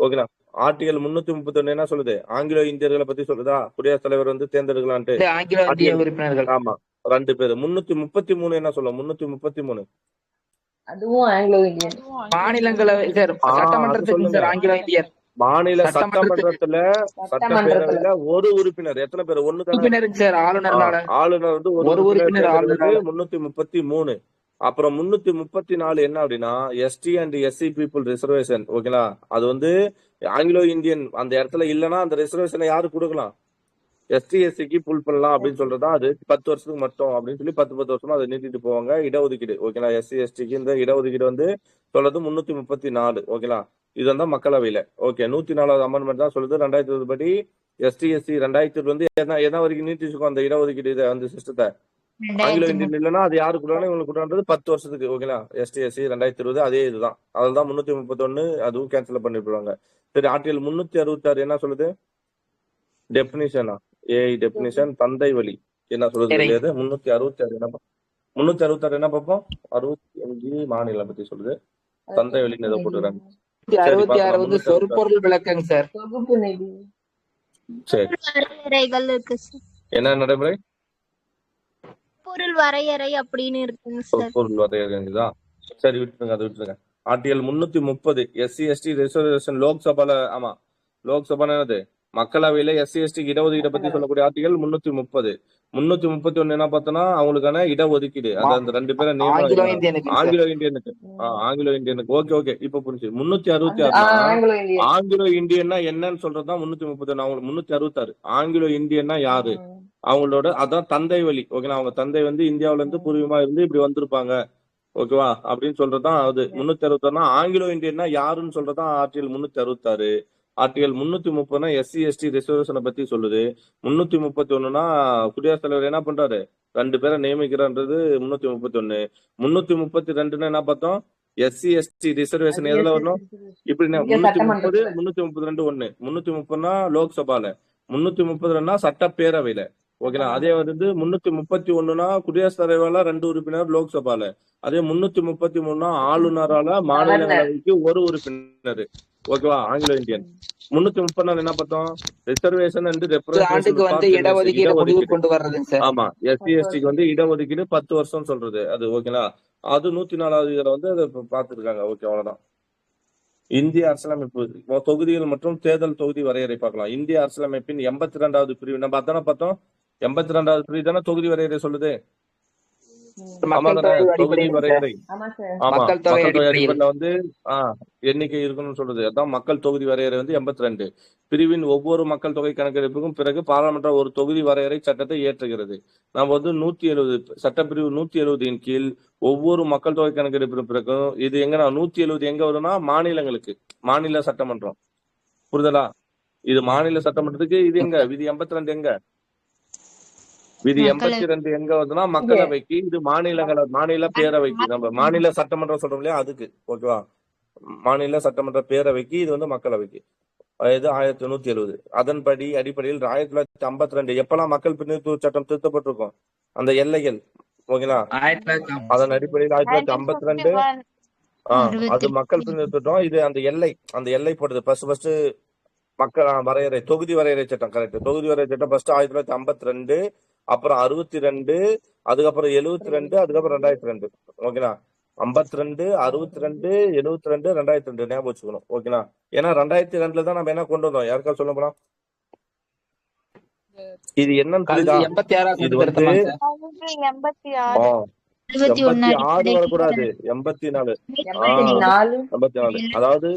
Speaker 1: ஓகேங்களா? ஆர்டிகல் 331 என்ன சொல்லுது? ஆங்கிலோ இந்தியர்களை பத்தி சொல்லுதா? குடியரசுத் தலைவர் வந்து தேர்ந்தெடுக்கலான்ட்டு.
Speaker 2: ஆங்கிலோ இந்திய உறுப்பினர்கள்.
Speaker 1: ஆமா, 2 பேரு. 333 என்ன சொல்லும்? 333
Speaker 3: அதுவும் ஆங்கிலோ இந்தியன்.
Speaker 2: மாநிலங்களவை சார், சட்டமன்றத்துக்கு சார் ஆங்கிலோ இந்தியர்.
Speaker 1: மாநில சட்டமன்றத்துல சட்டப்பேரவையில ஒரு உறுப்பினர். எத்தனை பேர்? ஒண்ணு
Speaker 2: உறுப்பினருக்கு சார்.
Speaker 1: ஆளுநர் வந்து ஒரு உறுப்பினர் 333. அப்புறம் 334 என்ன அப்படின்னா ST and SC people reservation. ஓகேங்களா? அது வந்து ஆங்கிலோ இந்தியன் அந்த இடத்துல இல்லைன்னா அந்த ரிசர்வேஷனை யாரு கொடுக்கலாம்? எஸ்டி எஸ்சிக்கு புல் பண்ணலாம் அப்படின்னு சொல்றதா அது 10 வருஷத்துக்கு மட்டும் அப்படின்னு சொல்லி 10 வருஷமா அதை நீட்டிட்டு போவாங்க. இடஒதுக்கீடு ஓகேங்களா. எஸ்சி எஸ்டிக்கு இந்த இடஒதுக்கீடு வந்து சொல்றது 334 ஓகேங்களா. இது வந்து மக்களவையில ஓகே 104வது அமெண்ட்மெண்ட் தான் சொல்லுது 2020 படி எஸ்டி எஸ்சி 2020 வந்து என்ன வரைக்கும் நீட்டிச்சிருக்கோம் அந்த இடஒதுக்கீடு இதை அந்த சிஸ்டத்தை. ஆங்கிலோ இந்தியன் இல்லைன்னா அது யாரு கொடுறாங்க இவங்களுக்கு கொடுறான்றது 10 வருஷத்துக்கு ஓகேங்களா. எஸ்டி எஸ்சி 2020 அதே இதுதான். அதுதான் 331 அதுவும் கேன்சல் பண்ணிடுவாங்க. சரி ஆர்டிகல் 366 என்ன சொல்லுது? டெபினிஷனா ஏஐ டெபினிஷன் தந்தை வழி என்ன சொல்றது கிடையாது. 366 என்ன 366 என்ன பார்ப்போம்? 65 மாநிலம் பத்தி சொல்லுது. தந்தை வழின்னு ஏதோ போட்டுறாங்க.
Speaker 2: 66 வந்து சொற்பொருள் விளக்கங்க சார்.
Speaker 3: தொகுப்பு நிதி.
Speaker 1: சரி
Speaker 5: வரையறைகள் இருக்கு சார்.
Speaker 1: என்ன நடைமுறை?
Speaker 5: பொருள் வரையறை அப்படின்னு இருக்குங்க சார்.
Speaker 1: பொருள் வரையறைதான். சரி விட்டுருங்க அதை விட்டுருங்க. ஆர்டிகல் 330 எஸ்சி எஸ்டி ரிசர்வேஷன் லோக்சபால ஆமா லோக்சபா என்னது மக்களவையில எஸ்சி எஸ்டிக்கு இடஒதுக்கீடை பத்தி சொல்லக்கூடிய ஆர்டிகல் 330 331 என்ன பார்த்தோம்னா அவங்களுக்கான இடஒதுக்கீடு அது அந்த 2 பேரை
Speaker 2: ஆங்கிலோ இந்தியனுக்கு
Speaker 1: ஆங்கிலோ இந்தியனுக்கு ஆங்கிலோ இந்தியனுக்கு ஓகே ஓகே இப்ப புரிஞ்சு. 366
Speaker 3: ஆங்கிலோ இந்தியன்.
Speaker 1: ஆங்கிலோ இந்தியன்னா என்னன்னு சொல்றதுதான் 331. அவங்களுக்கு 366 ஆங்கிலோ இந்தியன்னா யாரு அவங்களோட அதான் தந்தை வழி ஓகேங்களா. அவங்க தந்தை வந்து இந்தியாவில இருந்து பூர்வீகமா இருந்து இப்படி வந்திருப்பாங்க ஓகேவா அப்படின்னு சொல்றதுதான் அது 366. ஆங்கிலோ இந்தியன்னா யாருன்னு சொல்றதுதான் ஆர்டிகல் 366. ஆர்டிகல் 330 எஸ்சி எஸ்டி ரிசர்வேஷனை பத்தி சொல்லுது. 331 குடியரசுத் தலைவர் என்ன பண்றாரு 2 பேரை நியமிக்கிறான்றது 331. 332 என்ன பார்த்தோம்? எஸ்சி எஸ்டி ரிசர்வேஷன் எதுல வரணும் இப்படி 330 332 1 330 லோக்சபால 332 சட்டப்பேரவையில ஓகேங்களா. அதே வந்து 331 குடியரசுத் தலைவரால 2 உறுப்பினர் லோக்சபால. அதே 333 ஆளுநரால மாநிலங்களவைக்கு 1 உறுப்பினர் ஓகேவா. ஆங்கிலோ இந்தியன் 330 என்ன பார்த்தோம்? ரிசர்வேஷன் அண்ட்
Speaker 2: ஆண்டுக்கு வந்து இடஒதுக்கீடு முடிவு கொண்டு வர்றதுங்க சார்.
Speaker 1: ஆமா எஸ்சி எஸ்டிக்கு வந்து இடஒதுக்கீடு 10 வருஷம் சொல்றது அது ஓகேங்களா. அது 104வது இதுல வந்து அதை பார்த்துருக்காங்க ஓகே அவ்வளவுதான். இந்திய அரசியலமைப்பு தொகுதிகள் மற்றும் தேர்தல் தொகுதி வரையறை பார்க்கலாம். இந்திய அரசியலமைப்பின் 82வது பிரிவு நம்ம அதானே பார்த்தோம். 82வது பிரிவு தானே தொகுதி வரையறை சொல்லுது. தொகுதி வரையறை ஆமா மக்கள் தொகை அடிப்படையில வந்து எண்ணிக்கை இருக்கணும்னு சொல்றது. அதான் மக்கள் தொகுதி வரையறை வந்து 82 பிரிவின் ஒவ்வொரு மக்கள் தொகை கணக்கெடுப்புக்கும் பிறகு பாராளுமன்ற ஒரு தொகுதி வரையறை சட்டத்தை இயற்றுகிறது. நம்ம வந்து 170 சட்டப்பிரிவு 170 கீழ் ஒவ்வொரு மக்கள் தொகை கணக்கெடுப்பு பிறகும் இது எங்கன்னா 170 எங்க வரும்னா மாநிலங்களுக்கு மாநில சட்டமன்றம் புரிதலா. இது மாநில சட்டமன்றத்துக்கு இது எங்க விதி 82 எங்க விதி 82 எங்க வருதுன்னா மக்களவைக்கு. இது மாநில பேரவைக்கு நம்ம மாநில சட்டமன்றம் சொல்றோம் இல்லையா அதுக்கு ஓகேவா. மாநில சட்டமன்ற பேரவைக்கு இது வந்து மக்களவைக்கு. இது 1170. அதன்படி அடிப்படையில் 1952 எப்பெல்லாம் மக்கள் பிரதிநிதித்துவ சட்டம் திருத்தப்பட்டிருக்கும் அந்த எல்லைகள் ஓகேங்களா. அதன் அடிப்படையில் 1952 அது மக்கள் பிரதிநிதித்துவம். இது அந்த எல்லை போட்டது ஃபர்ஸ்ட் மக்கள் வரையறை தொகுதி வரையறை சட்டம் கரெக்ட். தொகுதி வரையறை சட்டம் ஃபர்ஸ்ட் 1952 அப்புறம் 62 அதுக்கப்புறம் 72 அதுக்கப்புறம் 2002 ஓகேங்களா. 52 62 72 2002 ஞாபகம் வச்சுக்கணும் ஓகேங்களா. ஏன்னா 2002 தான் நம்ம என்ன கொண்டு வந்தோம் யாருக்கா சொல்ல போலாம். இது என்னன்னு புரியுதா? இது வந்து 86 வரக்கூடாது 84 அதாவது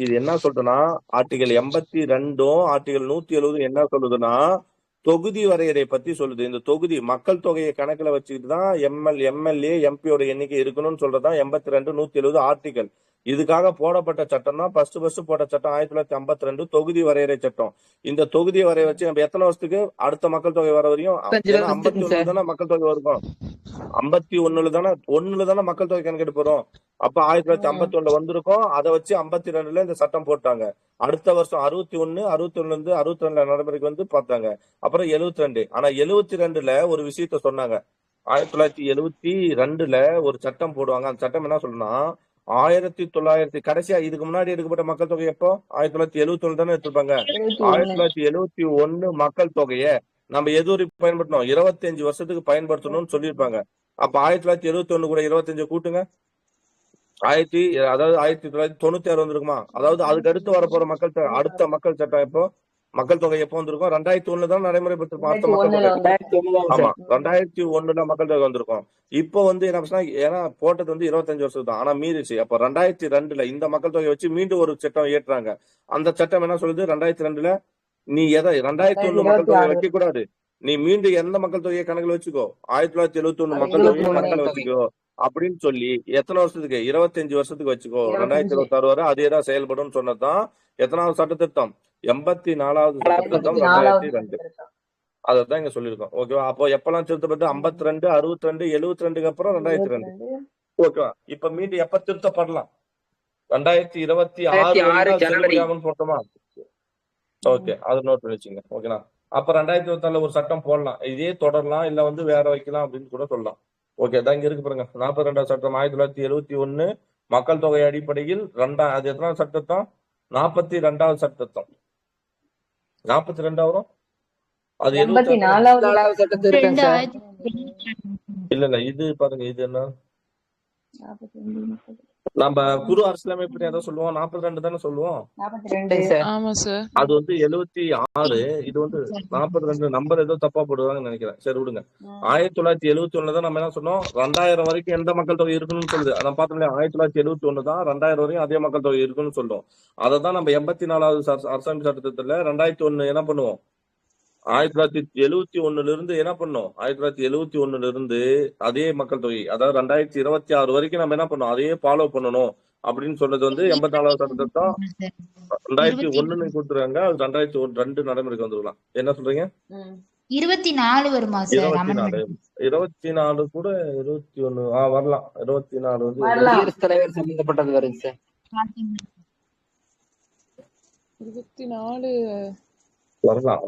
Speaker 1: இது என்ன சொல்றேன்னா ஆர்டிகல் 82 ஆர்டிகல் 170 என்ன சொல்லுதுன்னா தொகுதி வரையறை பத்தி சொல்லுது. இந்த தொகுதி மக்கள் தொகையை கணக்குல வச்சுக்கிட்டு தான் எம்எல்ஏ எம்பியோட எண்ணிக்கை இருக்கணும்னு சொல்றதுதான் 82 170 ஆர்டிகல். இதுக்காக போடப்பட்ட சட்டம் தான் ஃபர்ஸ்ட் போட்ட சட்டம் 1952 தொகுதி வரையறை சட்டம். இந்த தொகுதி வரைய வச்சு நம்ம எத்தனை வருஷத்துக்கு அடுத்த மக்கள் தொகை வர வரையும் 51 தானே மக்கள் தொகை இருக்கும். 51 தானே மக்கள் தொகை கணக்கெடுப்பு வரும். அப்ப 1951 வந்திருக்கும். அதை வச்சு 52 இந்த சட்டம் போட்டாங்க. அடுத்த வருஷம் 61 இருந்து 62 நடைமுறைக்கு வந்து பார்த்தாங்க. அப்புறம் 72. ஆனா 72ல ஒரு விஷயத்த சொன்னாங்க. 1972 ஒரு சட்டம் போடுவாங்க. அந்த சட்டம் என்ன சொல்லுன்னா 1900 கடைசியா இதுக்கு முன்னாடி எடுக்கப்பட்ட மக்கள் தொகை எப்போ 1971 தானே எடுத்திருப்பாங்க. 1971 மக்கள் தொகையை நம்ம எது வரைக்கும் பயன்படுத்தணும் 25 வருஷத்துக்கு பயன்படுத்தணும்னு சொல்லியிருப்பாங்க. அப்ப 1971 கூட 25 கூட்டுங்க அதாவது 1996 வந்திருக்குமா. அதாவது அதுக்கு அடுத்து வரப்போற அடுத்த மக்கள் சட்டம் எப்போ மக்கள் தொகை எப்போ வந்திருக்கும் 2001 தான் நடைமுறைப்படுத்திருக்கோம். அடுத்த மக்கள் தொகை ஆமா 2001 மக்கள் தொகை வந்திருக்கும். இப்போ வந்து என்ன ஏன்னா போட்டது வந்து 25 வருஷம் தான். ஆனா மீறிச்சு. அப்ப 2002 இந்த மக்கள் தொகை வச்சு மீண்டும் ஒரு சட்டம் ஏற்றாங்க. அந்த சட்டம் என்ன சொல்லுது 2002 நீ எதை 2001 மக்கள் தொகை
Speaker 3: 2026
Speaker 1: வைக்க கூடாது. நீ மீண்டும் எந்த மக்கள் தொகையை கணக்குல வச்சுக்கோ, 1971
Speaker 3: அது
Speaker 1: மக்கள் தொகையை
Speaker 3: 21
Speaker 1: கணக்குல
Speaker 2: தொகை.
Speaker 1: வச்சுக்கோ அப்படின்னு சொல்லி எத்தனை வருஷத்துக்கு 25 வருஷத்துக்கு வச்சுக்கோ.
Speaker 3: 25
Speaker 1: 2026 வரை அதேதான் செயல்படும் சொன்னதுதான் எத்தனாவது சட்ட திருத்தம்? 84வது சட்ட திருத்தம்
Speaker 3: 84வது
Speaker 1: 2002.
Speaker 3: திருத்தம்.
Speaker 1: அதான் இங்க சொல்லியிருக்கோம். ஓகேவா? அப்போ எப்பெல்லாம் திருத்தப்பட்டு 52, 62, 72க்கு அப்புறம் 2002.
Speaker 3: 22
Speaker 1: ஓகேவா? இப்ப மீண்டும் எப்ப திருத்தப்படலாம்? 2026
Speaker 2: 2026
Speaker 1: வரைக்கும்
Speaker 2: ஜனவரி.
Speaker 1: செல்லுபடியாகும்னு போட்டோமா? ஓகே, அது நோட் பண்ணி வச்சுங்க. ஓகேங்களா? அப்ப 2024 ஒரு சட்டம் போடலாம், இதே தொடரலாம், இல்ல வந்து வேற வைக்கலாம் அப்படின்னு கூட சொல்லலாம். ஓகே, தான் இங்க இருக்கு பாருங்க. 42வது சட்டம் 1971 மக்கள் தொகை அடிப்படையில் அது எத்தனாவது சட்டத்தம்? 42வது சட்டத்தம். 42 வரும். அது
Speaker 3: 84வது
Speaker 2: 4வது சட்ட திருத்தம் சார்.
Speaker 5: 2022.
Speaker 1: இல்ல இது பாருங்க, இது என்ன
Speaker 3: 42
Speaker 1: நம்ம குரு அரசியலமைப்பு ஏதோ சொல்லுவோம், 42 தானே சொல்லுவோம்.
Speaker 3: 42
Speaker 2: சார்.
Speaker 6: ஆமா சார்.
Speaker 1: அது வந்து 76, இது வந்து 42. நம்பர் ஏதோ தப்பா போடுவாங்கன்னு நினைக்கிறேன். சரி விடுங்க. 1971 தான் நம்ம என்ன சொன்னோம், 2000 வரைக்கும் எந்த மக்கள் தொகை இருக்கணும்னு சொல்லுது. அதான் பார்த்தோம் இல்லையா? 1971 தான் 2000 வரையும் அதே மக்கள் தொகை இருக்குன்னு சொல்றோம். அதை தான் நம்ம 84வது அரசாங்க சட்டத்துல 2001 என்ன பண்ணுவோம், 1971 இருந்து என்ன பண்ணோம், 1971 இருந்து அதே மக்கள் தொகை, அதாவது 2026 வரைக்கும் நம்ம என்ன பண்ணோம், அதையே ஃபாலோ பண்ணணும் அப்படின்னு சொன்னது வந்து 84வது சட்டத்திட்டம். 2001 கொடுத்துருக்காங்க, அது 2002 நடைமுறைக்கு வந்துடலாம். என்ன சொல்றீங்க?
Speaker 7: 24 வருமா சார்?
Speaker 1: 24 24 கூட 21 வரலாம். 24 வந்து
Speaker 3: வரலாம்.
Speaker 2: குடியரசுத் தலைவர் சம்பந்தப்பட்டது வருங்க சார்.
Speaker 6: 24
Speaker 1: வரலாம்.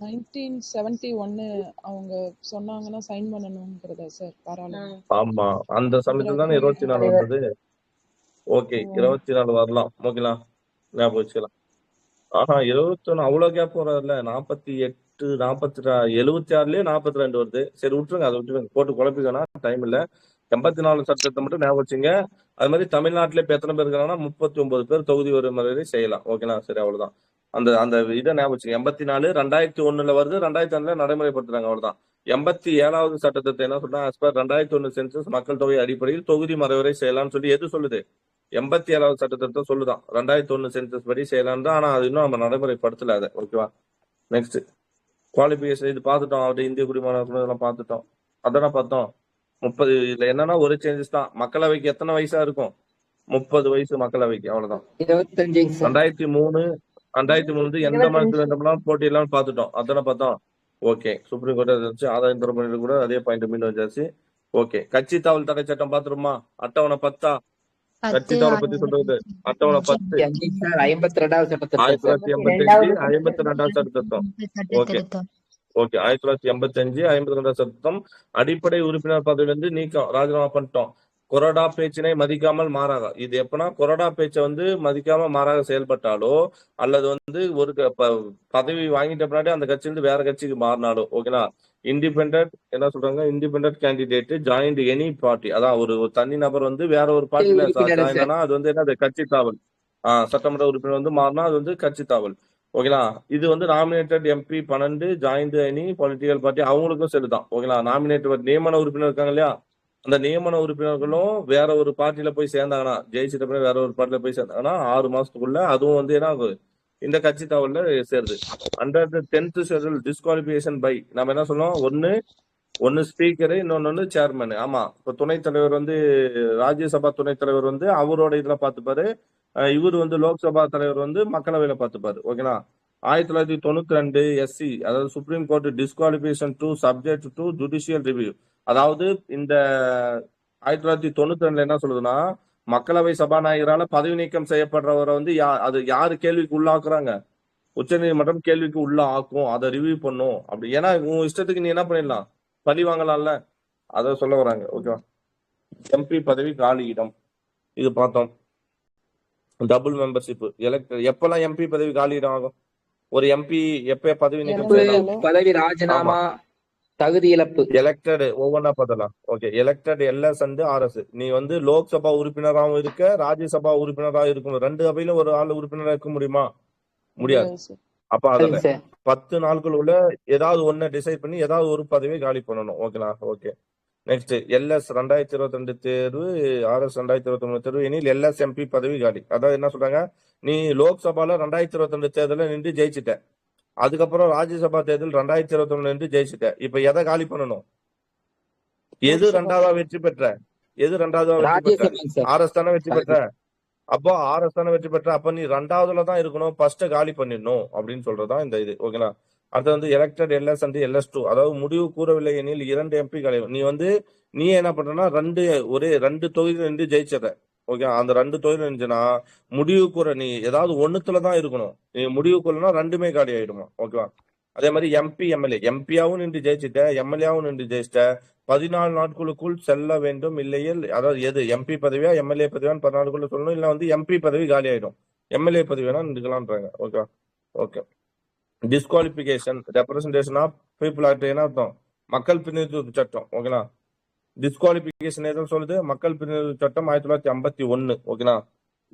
Speaker 6: 1971 அவங்க சொன்னாங்கன்னா சைன் பண்ணணும்ங்கிறதா சார் பாராளுமன்றம்?
Speaker 1: ஆமா, அந்த சமயத்துல தானே 24 வந்தது. ஓகே, 24 வரலாம். ஓகேங்களா? ஞாபகம் வச்சுக்கலாம். 21 அவ்வளவு கேப் வராதுல்ல. 48, 76லயே 42 வருது. சரி விட்டுருங்க, அதை விட்டுருங்க, போட்டு குழப்பிக்கனா டைம் இல்ல. 84 சட்டத்தை மட்டும் ஞாபகம் வச்சுங்க. அது மாதிரி தமிழ்நாட்டுல இப்ப எத்தனை பேர் இருக்காங்கன்னா 39 பேர் தொகுதி வரை செய்யலாம். ஓகேங்களா? சரி, அவ்வளவுதான். அந்த அந்த இதை ஞாபகம் வச்சுங்க. 84 2001 வருது, 2002 நடைமுறைப்படுத்துறாங்க. அவ்வளவுதான். 87வது சட்டத்தை என்ன சொன்னா, as per 2001 சென்சஸ் மக்கள் தொகை அடிப்படையில் தொகுதி மறைவரை செய்யலாம்னு சொல்லி எது சொல்லுது? 87வது சட்டத்தை சொல்லுதான் 2001 சென்சஸ் படி செய்யலாம் தான். ஆனா அது இன்னும் நம்ம நடைமுறைப்படுத்தல அதை. ஓகேவா? நெக்ஸ்ட் குவாலிபிகேஷன் இது பார்த்துட்டோம். அவருடைய இந்திய குடிமகன் இதெல்லாம் பார்த்துட்டோம். அதான பார்த்தோம். 30 இதுல என்னன்னா ஒரு சேஞ்சஸ் தான். மக்களவைக்கு எத்தனை வயசா இருக்கும்? 30 வயசு மக்களவைக்கு, அவ்வளவுதான்.
Speaker 2: 25 சார்.
Speaker 1: 2003 எந்த மதத்துல வேண்டும்னாலும் போட்டியெல்லாம் பார்த்துட்டோம். அதான பார்த்தோம். ஓகே, சுப்ரீம் கோர்ட் வச்சு ஆதாயம் பெற கூட அதே பாயிண்ட் மீண்டும் வச்சாச்சு. ஓகே, கட்சி தாவல் தடை சட்டம் பார்த்துருமா? அட்டவணை 10 கட்சி தாவலை பத்தி சொல்றது. அட்டவணை 10
Speaker 2: 52வது சட்ட திருத்தம் சார்.
Speaker 1: 1985 52வது சட்ட திருத்தம். ஓகே ஓகே 1985 52வது சட்டம். அடிப்படை உறுப்பினர் பதவியிலிருந்து நீக்கம், ராஜினாமா பண்ணிட்டோம். கொறடா பேச்சினை மதிக்காமல் மாறாக, இது எப்பனா கொறடா பேச்சை வந்து மதிக்காம மாறாக செயல்பட்டாலோ, அல்லது வந்து ஒரு பதவி வாங்கிட்ட பின்னாடி அந்த கட்சியிலிருந்து வேற கட்சிக்கு மாறினாலோ, ஓகேங்களா? இண்டிபெண்டன்ட் என்ன சொல்றாங்க, independent candidate joint any party, அதான் ஒரு தனி நபர் வந்து வேற ஒரு பார்ட்டில ஜாயின் ஆனா அது வந்து என்ன, கட்சி தாவல். சட்டமன்ற உறுப்பினர் வந்து மாறினா அது வந்து கட்சி தாவல். ஓகேங்களா? இது வந்து nominated MP 12 joint any political party அவங்களுக்கும் சரிதான். ஓகேங்களா? நாமினேட்டட் நியமன உறுப்பினர் இருக்காங்க இல்லையா, அந்த நியமன உறுப்பினர்களும் வேற ஒரு பார்ட்டியில போய் சேர்ந்தாங்கன்னா, ஜெயிச்சிட்ட பிறகு வேற ஒரு பார்ட்டியில போய் சேர்ந்தாங்கன்னா 6 மாசத்துக்குள்ள அதுவும் வந்து என்ன ஆகும், இந்த கட்சி தாவல்ல சேருது. Under the 10th schedule disqualification by, நம்ம என்ன சொன்னோம், ஒன்னு ஸ்பீக்கரு, இன்னொன்னு சேர்மன். ஆமா, இப்ப துணைத் தலைவர் வந்து ராஜ்யசபா துணைத் தலைவர் வந்து அவரோட இதுல பாத்துப்பாரு, இவர் வந்து லோக்சபா தலைவர் வந்து மக்களவையில பாத்துப்பாரு. ஓகேங்களா? 1992 எஸ்சி, அதாவது supreme court disqualification to subject to judicial review. அதாவது இந்த 1992 என்ன சொல்லுதுன்னா, மக்களவை சபாநாயகரால பதவி நீக்கம் செய்யப்படுறவரை வந்து அது யாரு கேள்விக்கு உள்ளாக்குறாங்க, உச்ச நீதிமன்றம் கேள்விக்கு உள்ள ஆக்கும், அதை ரிவ்யூ பண்ணும். அப்படி ஏன்னா உன் இஷ்டத்துக்கு நீ என்ன பண்ணிடலாம், பழி வாங்கலாம்ல, அத சொல்ல வராங்க. ஓகேவா? எம்பி பதவி காலி இடம், இது பார்த்தோம். டபுள் மெம்பர்ஷிப் எலெக்ட், எப்பெல்லாம் எம்பி பதவி காலி இடம் ஆகும், ஒரு எம்பி எப்ப பதவி நீக்கம் செய்யலாம்,
Speaker 2: பதவி ராஜினாமா, தகுதி இழப்பு,
Speaker 1: எலெக்டட் ஒவ்வொன்னா பார்த்தலாம். Okay, elected LS and RS. நீ வந்து லோக்சபா உறுப்பினராகவும் இருக்க, ராஜ்யசபா உறுப்பினராக இருக்கணும். 2 அவையிலும் ஒரு ஆள் உறுப்பினரா இருக்க முடியுமா? முடியாது. அப்ப அதுல 10 நாட்கள் உள்ள ஏதாவது ஒன்ன டிசைட் பண்ணி ஏதாவது ஒரு பதவியை காலி பண்ணணும். ஓகேங்களா? ஓகே, நெக்ஸ்ட் எல்எஸ் 2022 தேர்வு, ஆர்எஸ் 2023 தேர்வு, எனில் எல்எஸ் எம்பி பதவி காலி. அதாவது என்ன சொல்றாங்க, நீ லோக்சபால 2022 தேர்தல நின்று ஜெயிச்சிட்ட, அதுக்கப்புறம் ராஜ்யசபா தேர்தல் 2021 ஜெயிச்சுட்ட. இப்ப எதை காலி பண்ணணும்? எது ரெண்டாவதா வெற்றி பெற்ற? எது ரெண்டாவதா வெற்றி பெற்ற?
Speaker 2: ராஜ்யசபாங்க சார்.
Speaker 1: ஆர்எஸ் தானே வெற்றி பெற்ற. அப்போ ஆர்எஸ் தானே வெற்றி பெற்ற. அப்ப நீ ரெண்டாவதுல தான் இருக்கணும், ஃபர்ஸ்ட் காலி பண்ணிடணும் அப்படின்னு சொல்றதுதான் இந்த இது. ஓகேங்களா? அடுத்து வந்து எலெக்டட் எல்எஸ் அண்ட் LS2, அதாவது முடிவு கூறவில்லை எனில் 2 MP நீ என்ன பண்றனா ரெண்டு தொகுதியில நின்று ஜெயிச்சிட. ஓகே, அந்த 2 தொகுதியில இருந்துச்சுன்னா முடிவு கூற நீ ஏதாவது ஒண்ணுத்துலதான் இருக்கணும். நீ முடிவு கூறனா ரெண்டுமே காலி ஆயிடுமா. ஓகேவா? அதே மாதிரி MP MLA, எம்பியாவும் நின்று ஜெயிச்சுட்ட, MLAவும் நின்று ஜெயிச்சிட்ட. 14 நாட்களுக்குள் செல்ல வேண்டும். இல்லையில் அதாவது எது MP பதவியா MLA பதவியான்னு 14 நாட்களுக்குள்ள சொல்லணும். இல்ல வந்து MP பதவி காலி ஆயிடும், MLA பதவி வேணா நின்றுக்கலாம்ன்றாங்க. Okay okay. Disqualification representation of people act என்ன அர்த்தம்? மக்கள் பிரதிநிதித்துவ சட்டம். ஓகேங்களா? டிஸ்குவாலிபிகேஷன் எதுவும் சொல்லுது? மக்கள் பிரதிநிதித்துவ சட்டம் 1951. ஓகேங்களா?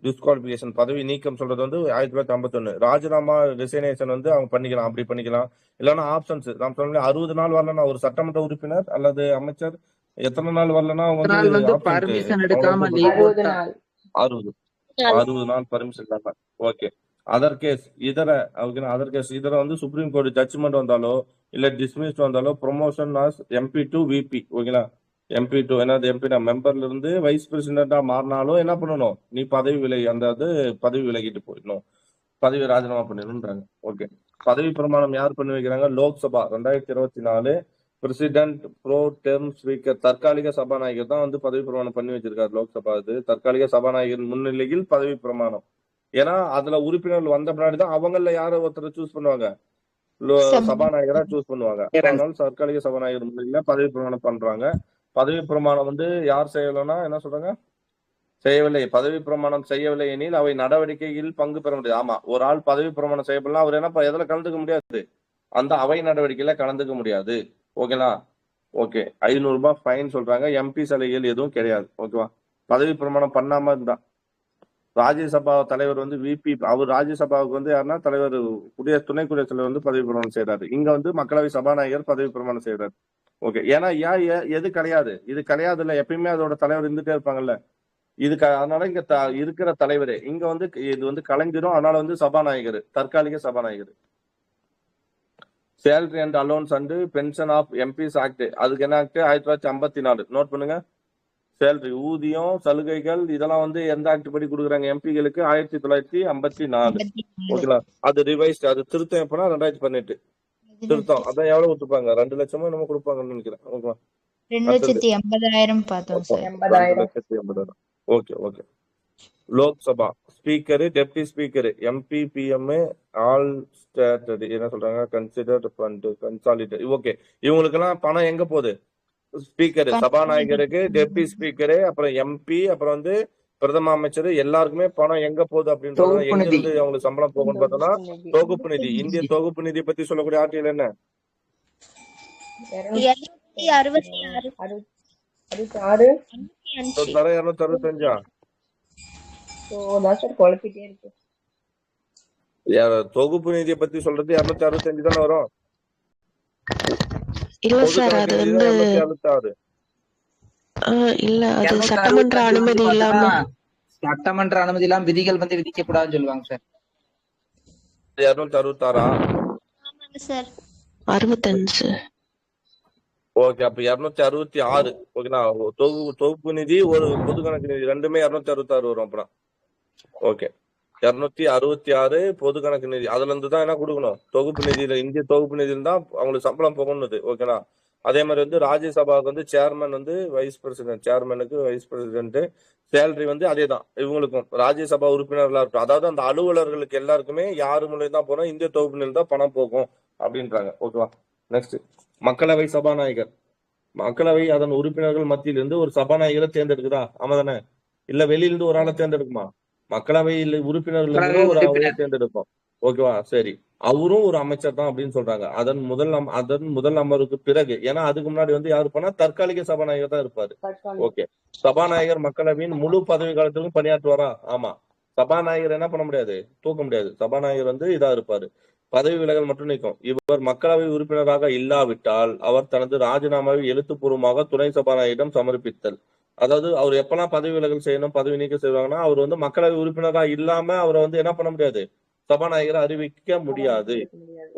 Speaker 1: டிஸ்குவாலிபிகேஷன் பதவி நீக்கம் சொல்றது வந்து 1951. ராஜினாமா ரிசைனேஷன் வந்து அவங்க பண்ணிக்கலாம், அப்படி பண்ணிக்கலாம். இல்லைன்னா ஆப்ஷன்ஸ் நாம் சொன்ன 60 நாள் வரலன்னா ஒரு சட்டமன்ற உறுப்பினர் அல்லது அமைச்சர், எத்தனை நாள் வரலன்னா அவங்க வந்து
Speaker 2: பர்மிஷன் எடுக்காம
Speaker 3: 60 நாள்.
Speaker 1: 60 நாள் பர்மிஷன் இல்லாம. ஓகே. அதர் கேஸ் இதர வந்து சுப்ரீம் கோர்ட் ஜட்ஜ்மெண்ட் வந்தாலோ இல்ல டிஸ்மிஸ் வந்தாலோ promotion as MP to VP. ஓகேங்களா? MP to என்னது MP மெம்பர்ல இருந்து வைஸ் பிரசிடென்டா மாறினாலும் என்ன பண்ணணும்? நீ பதவி விலகிட்டு போயிடணும், பதவி ராஜினாமா பண்ணிடணும்ன்றாங்க. ஓகே. பதவி பிரமாணம் யார் பண்ணி வைக்கிறாங்க? Lok Sabha 2024 president bro term speaker, தற்காலிக சபாநாயகர் தான் வந்து பதவி பிரமாணம் பண்ணி வச்சிருக்காரு லோக்சபா. இது தற்காலிக சபாநாயகர் முன்னிலையில் பதவி பிரமாணம். ஏன்னா அதுல உறுப்பினர்கள் வந்த பின்னாடி தான் அவங்கள யார ஒருத்தரை சூஸ் பண்ணுவாங்க, சபாநாயகரா சூஸ் பண்ணுவாங்க. அதனால தற்காலிக சபாநாயகர் முன்னிலையில பதவி பிரமாணம் பண்றாங்க. பதவி பிரமாணம் வந்து யார் செய்யலைன்னா என்ன சொல்றாங்க? செய்யவில்லை. பதவி பிரமாணம் செய்யவில்லை எனில் அவை நடவடிக்கையில் பங்கு பெற முடியாது. ஆமா, ஒரு ஆள் பதவி பிரமாணம் செய்யப்படலாம், அவர் என்ன எதுல கலந்துக்க முடியாது? அந்த அவை நடவடிக்கையில கலந்துக்க முடியாது. ஓகேங்களா? ஓகே. 500 ரூபாய் ஃபைன் சொல்றாங்க. MP சலுகைகள் எதுவும் கிடையாது. ஓகேவா? பதவி பிரமாணம் பண்ணாம இருந்தா. ராஜ்யசபா தலைவர் வந்து VP, அவர் ராஜ்யசபாவுக்கு வந்து யாருன்னா தலைவர், துணை குடியரசுத் தலைவர் வந்து பதவி பிரமாணம் செய்யறாரு. இங்க வந்து மக்களவை சபாநாயகர் பதவி பிரமாணம் செய்யறாரு. ஓகே. ஏன்னா எது கிடையாது, இது கிடையாது இல்ல, எப்பயுமே அதோட தலைவர் இருந்துட்டே இருப்பாங்கல்ல. அதனால இங்க இருக்கிற தலைவரே இங்க வந்து இது வந்து கலைஞரும், அதனால வந்து சபாநாயகர், தற்காலிக சபாநாயகர். Salary and allowance and pension of MPs act, அதுக்கு என்ன ஆக்ட்? 1954. நோட் பண்ணுங்க. சேலரி, ஊதியம், சலுகைகள் இதெல்லாம் வந்து எந்த ஆக்ட் படி கொடுக்குறாங்க MP-களுக்கு? 1954. ஓகேங்களா? அது ரிவைஸ்ட், அது திருத்தம் எப்பனா 2018 திருத்தம். அதான் எவ்வளவு கொடுத்துப்பாங்க? 2 லட்சமோ என்னமோ கொடுப்பாங்கன்னு நினைக்கிறேன். ஓகேவா?
Speaker 7: 2,80,000 பார்த்தோம் sir.
Speaker 1: 2,80,000. Okay okay. Lok Sabha speaker, deputy speaker, MP PM all stated என்ன சொல்றாங்க? Considered fund consolidate. ஓகே. இவங்களுக்கு எல்லாம் பணம் எங்க போகுது? ஸ்பீக்கர், சபாநாயகருக்கு, டெப்டி ஸ்பீக்கரு, அப்புறம் MP, அப்புறம் வந்து பிரதம அமைச்சர், எல்லாருக்குமே பணம் எங்க போகுது அப்படின்றது எங்க இருந்து அவங்களுக்கு சம்பளம் போகும்னு பார்த்தோம்னா தொகுப்பு நிதி. இந்திய தொகுப்பு நிதி பத்தி சொல்லக்கூடிய ஆர்டிகல் என்ன? 265. தொகுப்பு நிதியை பத்தி சொல்றது 265 தானே வரும்.
Speaker 5: இல்ல சார், அது வந்து
Speaker 1: 266.
Speaker 5: இல்ல, அது சட்டமன்ற அனுமதி
Speaker 2: இல்லாம விதிகள் வந்து விதிக்க கூடாதுன்னு சொல்லுவாங்க சார்.
Speaker 1: 266.
Speaker 7: சார்
Speaker 5: 65.
Speaker 1: ஓகே. அப்ப 266. ஓகேங்களா? தொகுப்பு நிதி, ஒரு பொது கணக்கு நிதி, ரெண்டுமே 266 வரும். அப்புறம் ஓகே. 266 பொது கணக்கு நிதி, அதுல இருந்து தான் என்ன கொடுக்கணும்? தொகுப்பு நிதியில, இந்திய தொகுப்பு நிதியில தான் அவங்களுக்கு சம்பளம் போகணுது. ஓகேங்களா? அதே மாதிரி வந்து ராஜ்யசபாவுக்கு வந்து சேர்மன் வந்து வைஸ் பிரசிடென்ட், சேர்மனுக்கு வைஸ் பிரசிடென்ட் சேலரி வந்து அதே தான் இவங்களுக்கும். ராஜ்யசபா உறுப்பினர்களா இருக்கும், அதாவது அந்த அலுவலர்களுக்கு எல்லாருக்குமே யாரு மூலியம் தான் போனோம்? இந்திய தொகுப்பு நிதியில தான் பணம் போகும் அப்படின்றாங்க. ஓகேவா? நெக்ஸ்ட், மக்களவை சபாநாயகர். மக்களவை அதன் உறுப்பினர்கள் மத்தியிலிருந்து ஒரு சபாநாயகரை தேர்ந்தெடுக்குதா? ஆமா தானே? இல்ல வெளியிலிருந்து ஒரு ஆளை தேர்ந்தெடுக்குமா? மக்களவையில் உறுப்பினர்கள் ஒரு அவரை தேர்ந்தெடுப்போம். ஓகேவா? சரி. அவரும் ஒரு அமைச்சர் தான் அப்படின்னு சொல்றாங்க. அதன் முதல் அமர்வுக்கு பிறகு. ஏன்னா அதுக்கு முன்னாடி வந்து யாரு போனா தற்காலிக சபாநாயகர் தான் இருப்பாரு. ஓகே. சபாநாயகர் மக்களவையின் முழு பதவி காலத்திலும் பணியாற்றுவாரா? ஆமா. சபாநாயகர் என்ன பண்ண முடியாது? தூக்க முடியாது. சபாநாயகர் வந்து இதா இருப்பாரு. பதவி விலகல் மற்றும் நீக்கம். இவர் மக்களவை உறுப்பினராக இல்லாவிட்டால் அவர் தனது ராஜினாமாவை எழுத்துப்பூர்வமாக துணை சபாநாயகரிடம் சமர்ப்பித்தல். அதாவது அவர் எப்பெல்லாம் பதவி விலகல் செய்யணும், பதவி நீக்கம் செய்வாங்கன்னா, அவர் வந்து மக்களவை உறுப்பினராக இல்லாம அவரை வந்து என்ன பண்ண முடியாது? சபாநாயகரை அறிவிக்க முடியாது.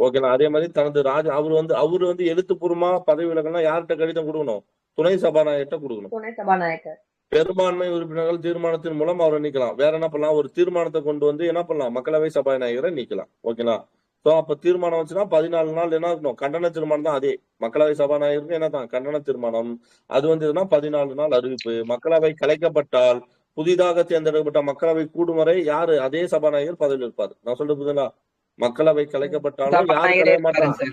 Speaker 1: ஓகேங்களா? அதே மாதிரி தனது அவரு வந்து எழுத்துப்பூர்வமா பதவி விலகல்னா யார்கிட்ட கடிதம் கொடுக்கணும்? துணை சபாநாயகர்கிட்ட கொடுக்கணும்.
Speaker 3: துணை சபாநாயகர்
Speaker 1: பெரும்பான்மை உறுப்பினர்கள் தீர்மானத்தின் மூலம் அவரை நீக்கலாம். வேற என்ன பண்ணலாம்? ஒரு தீர்மானத்தை கொண்டு வந்து என்ன பண்ணலாம்? மக்களவை சபாநாயகரை நீக்கலாம். ஓகேங்களா? சோ அப்ப தீர்மானம் வச்சுன்னா 14 நாள் என்ன இருக்கணும்? கண்டன தீர்மானம் தான். அதே மக்களவை சபாநாயகருக்கு என்னதான் கண்டன தீர்மானம். அது வந்து 14 நாள் அறிவிப்பு. மக்களவை கலைக்கப்பட்டால் புதிதாக தேர்ந்தெடுக்கப்பட்ட மக்களவை கூடும் வரை யாரு? அதே சபாநாயகர் பதவியில் இருப்பாரு. நான் சொல்றது புரியுதுங்களா? மக்களவை கலைக்கப்பட்டாலும் யாரும் கலைய மாட்டாங்க.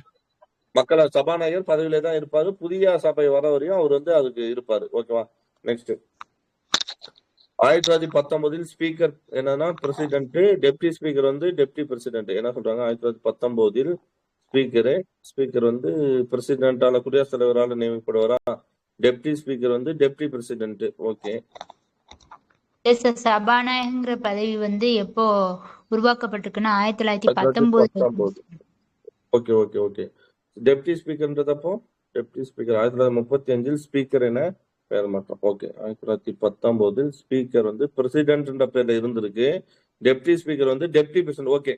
Speaker 1: மக்களவை சபாநாயகர் பதவியிலே தான் இருப்பாரு. புதிய சபை வர வரையும் அவர் வந்து அதுக்கு இருப்பாரு. ஓகேவா? நெக்ஸ்ட் 1919 ஸ்பீக்கர் என்னன்னா பிரசிடென்ட், டெப்டி ஸ்பீக்கர் வந்து டெப்டி பிரசிடென்ட். என்ன சொல்றாங்க? 1919 ஸ்பீக்கர் வந்து பிரசிடென்டால குடியரசுத் தலைவரால் நியமிக்கப்படுவாரா? டெப்டி ஸ்பீக்கர் வந்து டெப்டி பிரசிடென்ட். ஓகே.
Speaker 7: சபாநாயகங்கிற பதவி வந்து எப்போ உருவாக்கப்பட்டிருக்குன்னா 1919.
Speaker 1: Okay okay okay. டெப்டி ஸ்பீக்கர்ன்றதப்போ டெப்டி ஸ்பீக்கர் 1935 ஸ்பீக்கர் என்ன பேர் மாற்றம். ஓகே. 1919 ஸ்பீக்கர் வந்து பிரசிடென்ட்ன்ற பேர்ல இருந்திருக்கு. டெப்டி ஸ்பீக்கர் வந்து டெப்டி பிரசிடென்ட். ஓகே.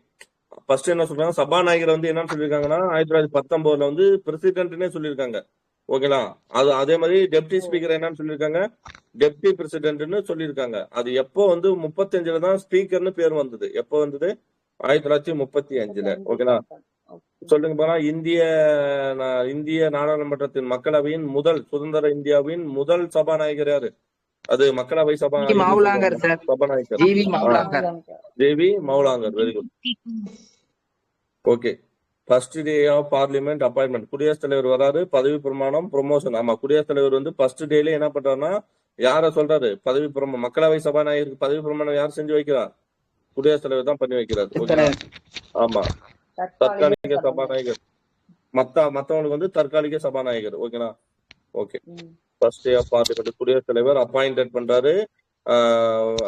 Speaker 1: ஃபர்ஸ்ட் என்ன சொல்றாங்க? சபாநாயகர் வந்து என்னன்னு சொல்லியிருக்காங்கன்னா 1919 வந்து பிரசிடென்ட்னே சொல்லியிருக்காங்க. ஓகேங்களா? அதே மாதிரி டெப்டி ஸ்பீக்கர் என்னன்னு சொல்லியிருக்காங்க? டெப்டி பிரசிடென்ட்னு சொல்லியிருக்காங்க. அது எப்போ வந்து 35 தான் ஸ்பீக்கர்னு பேர் வந்தது. எப்போ வந்தது? 1935. ஓகேங்களா? சொல்லுங்க போனா இந்திய நாடாளுமன்றத்தின் மக்களவையின் சுதந்திர இந்தியாவின் முதல் சபாநாயகர் யாரு? அது மக்களவை
Speaker 2: மௌலாங்கர் சார்.
Speaker 1: சபாநாயகர் J V Mavalankar. Very good. Okay. First day of parliament appointment. குடியரசுத் தலைவர் வராரு, பதவி பிரமாணம் ப்ரொமோஷன். ஆமா, குடியரசுத் தலைவர் வந்து ஃபர்ஸ்ட் டேல என்ன பண்றாருன்னா யார சொல்றாரு? பதவி பிரமாணம். மக்களவை சபாநாயகருக்கு பதவி பிரமாணம் யார் செஞ்சு வைக்கிறார்? குடியரசுத் தலைவர் தான் பண்ணி வைக்கிறார். ஓகே. ஆமா, தற்காலிக சபாநாயகர். மத்தவங்களுக்கு வந்து தற்காலிக சபாநாயகர். ஓகேனா? Okay. First day of parliament குடியரசுத் தலைவர் அப்பாயிண்டட் பண்றாரு.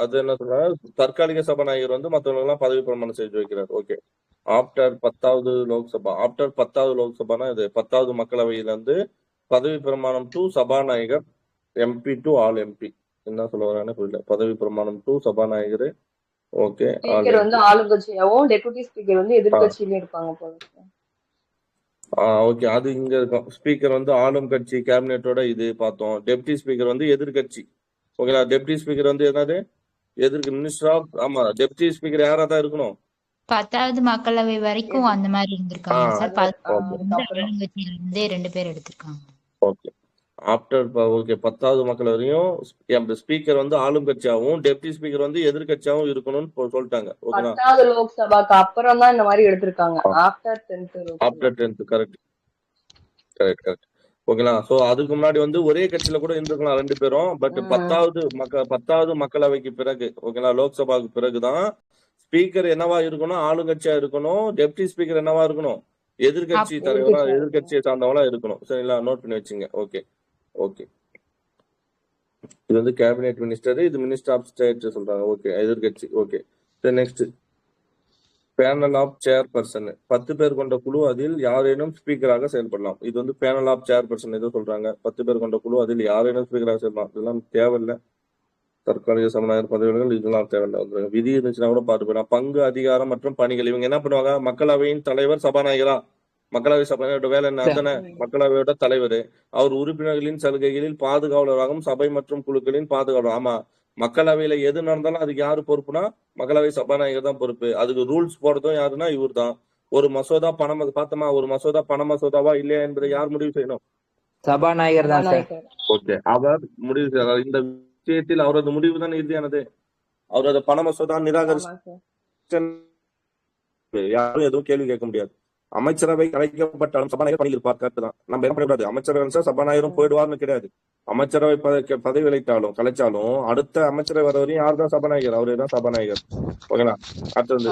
Speaker 1: அது என்ன சொல்றாரு? தற்காலிக சபாநாயகர் வந்து மத்தவங்க எல்லாம் பதவி பிரமாணம் செஞ்சு வைக்கிறார். ஓகே. ஆஃப்டர் 10வது லோக்சபானா இது 10வது மக்களவையில இருந்து பதவி பிரமாணம் டு சபாநாயகர், எம்பி டு ஆல் எம்பி. என்ன சொல்ல வரான்னு புரியல. பதவி பிரமாணம் டு சபாநாயகர். ஓகே.
Speaker 3: ஸ்பீக்கர் வந்து ஆளுங்கட்சியாவும் டெபுட்டி ஸ்பீக்கர் வந்து எதிர்கட்சியில இருப்பாங்க போல.
Speaker 1: ஓகே. அது இங்க இருக்கும். ஸ்பீக்கர் வந்து ஆளும் கட்சி கேபினெட்டோட இது பார்த்தோம். டெப்டி ஸ்பீக்கர் வந்து எதிர்கட்சி. ஓகேங்களா? டெப்டி ஸ்பீக்கர் வந்து என்னது? Minister of. ஆமா, டெப்டி ஸ்பீக்கர் யாரா தான் இருக்கணும்?
Speaker 7: 10வது மக்களவை வரைக்கும் அந்த மாதிரி இருந்திருக்காங்க சார். ஆளுங்கட்சியில இருந்தே 2 பேர் எடுத்திருக்காங்க.
Speaker 1: ஓகே. ஆஃப்டர் ஓகே 10வது மக்களவையும் ஸ்பீக்கர் வந்து ஆளும் கட்சியாவும் டெப்டி ஸ்பீக்கர் வந்து எதிர்கட்சியாவும் இருக்கணும்னு சொல்லிட்டாங்க. ஓகேங்களா?
Speaker 3: 10வது லோக்சபாக்கு அப்புறம் தான் இந்த மாதிரி எடுத்திருக்காங்க. After 10th.
Speaker 1: கரெக்ட். ஓகேங்களா? சோ அதுக்கு முன்னாடி வந்து ஒரே கட்சியில கூட இருந்திருக்கலாம் 2 பேரும். பட் 10வது மக்களவைக்கு பிறகு, ஓகேங்களா, லோக்சபாவுக்கு பிறகுதான் ஸ்பீக்கர் என்னவா இருக்கணும்? ஆளுங்கட்சியா இருக்கணும். டெப்டி ஸ்பீக்கர் என்னவா இருக்கணும்? எதிர்கட்சி தலைவரா, எதிர்கட்சியை சார்ந்தவங்களா இருக்கணும். சரிங்களா? நோட் பண்ணி வச்சுங்க. ஓகே. இது வந்து கேபினெட் மினிஸ்டர், இது மினிஸ்டர் ஆஃப் ஸ்டேட் சொல்றாங்க. ஓகே. எதிர்கட்சி. Okay. Next panel of chairperson. 10 பேர் கொண்ட குழு, அதில் யாரேனும் ஸ்பீக்கராக செயல்படலாம். இது வந்து பேனல் ஆஃப் சேர்பர்சன் எதோ சொல்றாங்க. 10 பேர் கொண்ட குழு, அதில் யாரேனும் ஸ்பீக்கராக செயல்படலாம். இதெல்லாம் தேவையில்லை. தற்காலிக சபாநாயகர் பதவிகள் இதெல்லாம் தேவையில்லை. விதி இருந்துச்சுன்னா கூட பார்த்து போயிடலாம். பங்கு, அதிகாரம் மற்றும் பணிகள். இவங்க என்ன பண்ணுவாங்க? மக்களவையின் தலைவர் சபாநாயகரா? மக்களவை சபாநாயகரோட வேலை என்ன? அதானே மக்களவையோட தலைவர். அவர் உறுப்பினர்களின் சலுகைகளில் பாதுகாவலராகவும் சபை மற்றும் குழுக்களின் பாதுகாவலர். ஆமா, மக்களவையில எது நடந்தாலும் அதுக்கு யாரு பொறுப்புனா மக்களவை சபாநாயகர் தான் பொறுப்பு. அதுக்கு ரூல்ஸ் போடுறதும் யாருன்னா இவர் தான். ஒரு மசோதா ஒரு மசோதா பண மசோதாவா இல்லையா என்பதை யார் முடிவு செய்யணும்?
Speaker 2: சபாநாயகர் தான் சார்.
Speaker 1: ஓகே. அவர் முடிவு செய்யறார். இந்த விஷயத்தில் அவரது முடிவு தான் இறுதியானது. அவரது பண மசோதா நிராகரிச்சு யாரும் எதுவும் கேள்வி கேட்க முடியாது. அமைச்சரவை கலைக்கப்பட்டாலும் சபாநாயகர் பணியில் இருப்பார். கரெக்ட் தான். நம்ம என்ன பண்ணக்கூடாது? அமைச்சரவை சபாநாயகரும் போயிடுவார்னு கிடையாது. அமைச்சரவை பதவி விளைத்தாலும் கலைச்சாலும் அடுத்த அமைச்சரவை வர வரையும் யார் தான் சபாநாயகர்? அவரே தான் சபாநாயகர். ஓகேங்களா? அடுத்தது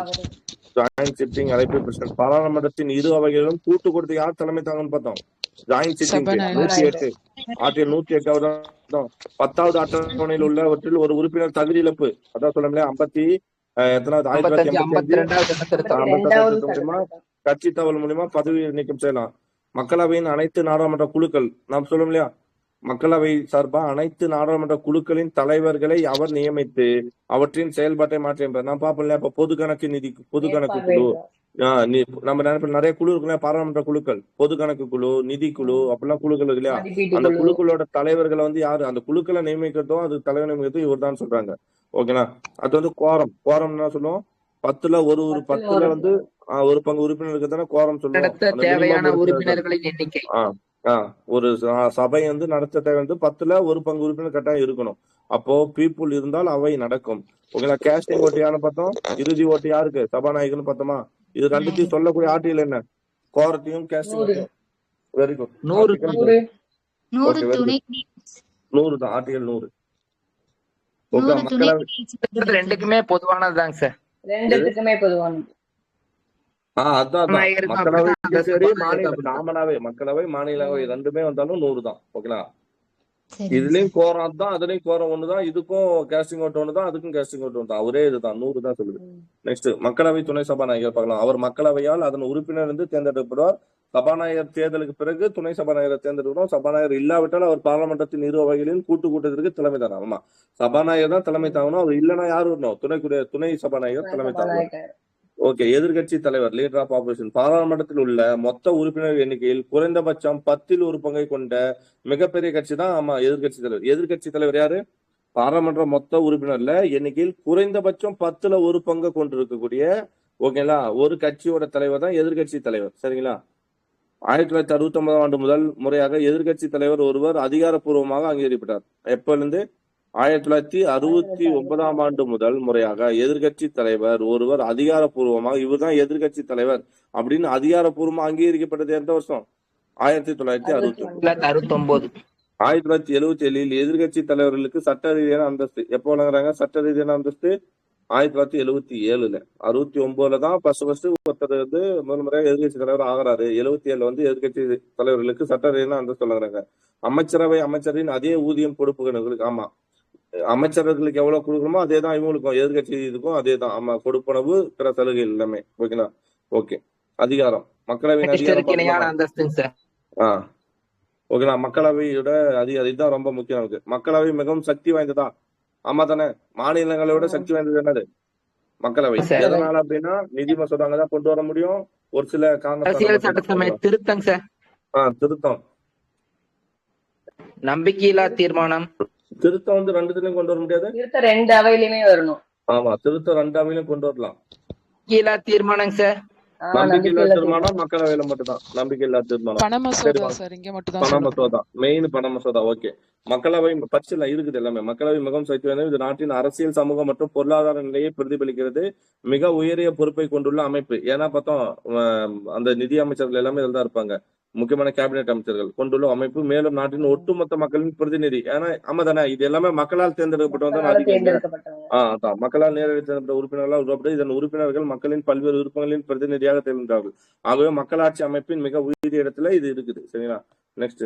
Speaker 1: ஜாயிண்ட் சிட்டிங் அழைப்பு பிரசிடென்ட். பாராளுமன்றத்தின் இரு அவைகளிலும் கூட்டு கொடுத்து யார் தலைமை தாங்கன்னு பார்த்தோம். ஜாயிண்ட் சிட்டிங் 108 ஆர்டிகல் 108 10வது அட்டவணையில் உள்ளவற்றில் ஒரு உறுப்பினர் தகுதி இழப்பு. அதான் சொல்ல முடியாது. 1952 மூலமா கட்சி தகவல் மூலியமா பதவி நீக்கம் செய்யலாம். மக்களவையின் அனைத்து நாடாளுமன்ற குழுக்கள் நாம் சொல்லும் இல்லையா? மக்களவை சார்பா அனைத்து நாடாளுமன்ற குழுக்களின் தலைவர்களை அவர் நியமித்து அவற்றின் செயல்பாட்டை மாற்றி நான் பாப்போம்ல. இப்ப பொது கணக்கு நிதி, பொது கணக்கு குழு, நம்ம நினைப்போம் நிறைய குழு இருக்குல்ல, பாராளுமன்ற குழுக்கள், பொது கணக்கு குழு, நிதி குழு, அப்படிலாம் குழுக்கள் இருக்கு இல்லையா? அந்த குழுக்களோட தலைவர்களை வந்து யாரு, அந்த குழுக்களை நியமிக்கிறதும் அது தலைவர் நியமிக்கிறதும் இவர் தான் சொல்றாங்க. ஓகேங்களா? அது வந்து கோரம். கோரம் என்ன சொல்லுவோம்? 10ல ஒரு 10ல வந்து ஒரு பங்கு உறுப்பினருக்கு தானே கோரம் சொல்லுவோம்.
Speaker 2: தேவையான உறுப்பினர்களின் எண்ணிக்கை.
Speaker 1: ஒரு சபை வந்து நடத்த தேவை வந்து 10ல ஒரு பங்கு உறுப்பினர் கட்டாயம் இருக்கணும். அப்போ பீப்புள் இருந்தால் அவை நடக்கும். ஓகேங்களா? கேஸ்டிங் ஓட்டு யாரு பார்த்தோம்? இறுதி ஓட்டு யாருக்கு? சபாநாயகர்னு பார்த்தோமா? இது ரெண்டுத்தையும் சொல்லக்கூடிய ஆர்டிகல் என்ன? கோரத்தையும் கேஸ்டிங் ஓட்டையும். Very good. 100 தான், ஆர்டிகல் 100.
Speaker 2: ரெண்டுக்குமே பொதுவானதுதாங்க சார்.
Speaker 3: ரெண்டுத்துக்குமே பொதுவானது.
Speaker 1: அதான் மக்களவை சரி, மாநில மக்களவை மாநிலவை ரெண்டுமே வந்தாலும் 100 தான். ஓகேங்களா? இதுலயும் கோரம் தான், அதுலயும் கோரம் ஒண்ணுதான், இதுக்கும் கேஸ்டிங் ஓட்டு ஒண்ணுதான், அதுக்கும் கேஸ்டிங் ஓட்டு ஒன்று தான். ஒரே இதுதான், 100 தான் சொல்லுது. நெக்ஸ்ட், மக்களவை துணை சபாநாயகர் பார்க்கலாம். அவர் மக்களவையால் அதன் உறுப்பினர் இருந்து தேர்ந்தெடுக்கப்படுவார். சபாநாயகர் தேர்தலுக்கு பிறகு துணை சபாநாயகரை தேர்ந்தெடுக்கணும். சபாநாயகர் இல்லாவிட்டால் அவர் பாராளுமன்றத்தின் இரு வகைகளின் கூட்டத்திற்கு தலைமை தானே. ஆமா, சபாநாயகர் தான் தலைமை தாங்கணும். அவர் இல்லைன்னா யாரு வரணும்? துணை சபாநாயகர் தலைமை தாங்கணும். ஓகே. எதிர்கட்சி தலைவர், லீடர் ஆஃப் ஆப்போசிஷன். பாராளுமன்றத்தில் உள்ள மொத்த உறுப்பினர் எண்ணிக்கையில் குறைந்தபட்சம் 10ல் ஒரு பங்கை கொண்ட மிகப்பெரிய கட்சி தான் ஆமா எதிர்கட்சி தலைவர். எதிர்கட்சி தலைவர் யாரு? பாராளுமன்ற மொத்த உறுப்பினர்ல எண்ணிக்கையில் குறைந்தபட்சம் 10ல் ஒரு பங்கை கொண்டிருக்கக்கூடிய, ஓகேங்களா, ஒரு கட்சியோட தலைவர் தான் எதிர்கட்சி தலைவர். சரிங்களா? 1969ஆம் ஆண்டு முதல் முறையாக எதிர்கட்சி தலைவர் ஒருவர் அதிகாரப்பூர்வமாக அங்கீகரிக்கப்பட்டார். எப்ப இருந்து? 1969ஆம் ஆண்டு முதல் முறையாக எதிர்கட்சி தலைவர் ஒருவர் அதிகாரப்பூர்வமாக, இவர் தான் எதிர்கட்சி தலைவர் அப்படின்னு அதிகாரப்பூர்வமா அங்கீகரிக்கப்பட்டது எந்த வருஷம்? 1969. 1977இல் எதிர்கட்சி தலைவர்களுக்கு சட்ட ரீதியான அந்தஸ்து எப்போ வழங்குறாங்க? சட்ட ரீதியான அந்தஸ்து 1977ல. 69ல தான் ஃபர்ஸ்ட் ஒருத்தர் வந்து முதல் முறையாக எதிர்கட்சி தலைவர் ஆகிறாரு. 77ல வந்து எதிர்கட்சி தலைவர்களுக்கு சட்ட ரீதியான அந்தஸ்து வழங்குறாங்க. அமைச்சரவை அமைச்சரின் அதே ஊதியம் கொடுப்புகளுக்கு, ஆமா, அமைச்சர்களுக்கு எவ்வளவு கொடுக்கணுமோ அதே தான் இவங்களுக்கும், எதிர்கட்சி இதுக்கும் அதே தான். ஆமா, கொடுப்பனவு, பிற சலுகை எல்லாமே. ஓகேங்களா? ஓகே. அதிகாரம், மக்களவையின் அதிகாரம். ஓகேங்களா? மக்களவையோட இதுதான் ரொம்ப முக்கியம் இருக்கு. மக்களவை மிகவும் சக்தி வாய்ந்ததா? ஆமா தானே? மாநிலங்களோட சக்தி வாய்ந்தது என்னது? மக்களவை. எதனால அப்படின்னா நிதி மசோதா அங்கதான் கொண்டு வர முடியும். ஒரு சில காரணம் திருத்தம்,
Speaker 2: நம்பிக்கையில்லா தீர்மானம்,
Speaker 1: திருத்தம் வந்து ரெண்டுத்துலயும் கொண்டு வர முடியாது.
Speaker 3: திருத்த 2 அவையிலுமே வரணும்.
Speaker 1: ஆமா, திருத்தம் 2 அவையிலும் கொண்டு வரலாம்.
Speaker 2: நம்பிக்கையில்லா தீர்மானம் சார்.
Speaker 1: நம்பிக்கையில்லா தீர்மானம் மக்களவையில மட்டும்தான். நம்பிக்கையில்லா தீர்மானம் பண மசோதா, மெயின் பண மசோதா. ஓகே. மக்களவை பட்சல இருக்குது எல்லாமே. மக்களவை மிகவும் சக்தி வாய்ந்தது. இது நாட்டின் அரசியல், சமூக மற்றும் பொருளாதார நிலையை பிரதிபலிக்கிறது. மிக உயரிய பொறுப்பை கொண்டுள்ள அமைப்பு. ஏன்னா பார்த்தோம், அந்த நிதி அமைச்சர்கள் எல்லாமே இதில் தான் இருப்பாங்க. முக்கியமான கேபினெட் அமைச்சர்கள் கொண்டுள்ள அமைப்பு. மேலும் நாட்டின் ஒட்டுமொத்த மக்களின் பிரதிநிதி. ஏன்னா ஆமா தானே, இது எல்லாமே மக்களால் தேர்ந்தெடுக்கப்பட்டவங்க. மக்களால் நேரடி தேர்ந்தெடுத்த உறுப்பினர்களால் உருவாக்கப்பட்டு இதன் உறுப்பினர்கள் மக்களின் பல்வேறு விருப்பங்களின் பிரதிநிதியாக தேர்ந்தெடுக்கிறார்கள். ஆகவே மக்களாட்சி அமைப்பின் மிக உயரிய இடத்துல இது இருக்குது. சரிங்களா? நெக்ஸ்ட்,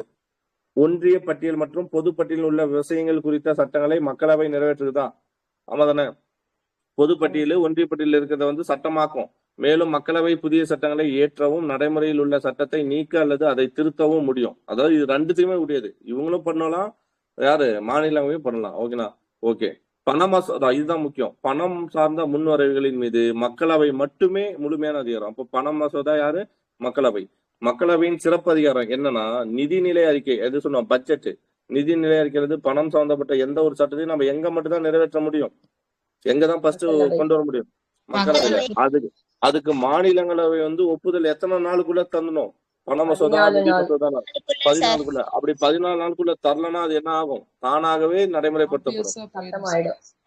Speaker 1: ஒன்றிய பட்டியல் மற்றும் பொது பட்டியலில் உள்ள விஷயங்கள் குறித்த சட்டங்களை மக்களவை நிறைவேற்றுதா? ஆமா தானே? பொது பட்டியலு ஒன்றிய பட்டியலில் இருக்கிறத வந்து சட்டமாக்கும். மேலும் மக்களவை புதிய சட்டங்களை ஏற்றவும் நடைமுறையில் உள்ள சட்டத்தை நீக்க அல்லது அதை திருத்தவும் முடியும். அதாவது இது ரெண்டுத்தையுமே முடியாது. இவங்களும் பண்ணலாம், யாரு மாநிலங்களையும் பண்ணலாம். ஓகேனா? ஓகே. பண மசோதா, இதுதான் முக்கியம். பணம் சார்ந்த முன்வரைவுகளின் மீது மக்களவை மட்டுமே முழுமையான அதிகாரம். அப்போ பண மசோதா யாரு? மக்களவை. மக்களவையின் சிறப்பு அதிகாரம் என்னன்னா, நிதிநிலை அறிக்கை. எது சொன்னோம்? பட்ஜெட். நிதிநிலை அறிக்கிறது பணம் சம்பந்தப்பட்ட எந்த ஒரு சட்டத்தையும் நம்ம எங்க மட்டும் தான் நிறைவேற்ற முடியும், எங்கதான் ஃபர்ஸ்ட் கொண்டு வர முடியும்? மக்களவை. அதுக்கு மாநிலங்களவை வந்து ஒப்புதல் எத்தனை நாளுக்குள்ள தரணும்? பண மசோதா, நிதி மசோதா 14 அப்படி 14 நாளுக்குள்ள தரலன்னா அது என்ன ஆகும்? தானாகவே நடைமுறைப்படுத்தப்படும்.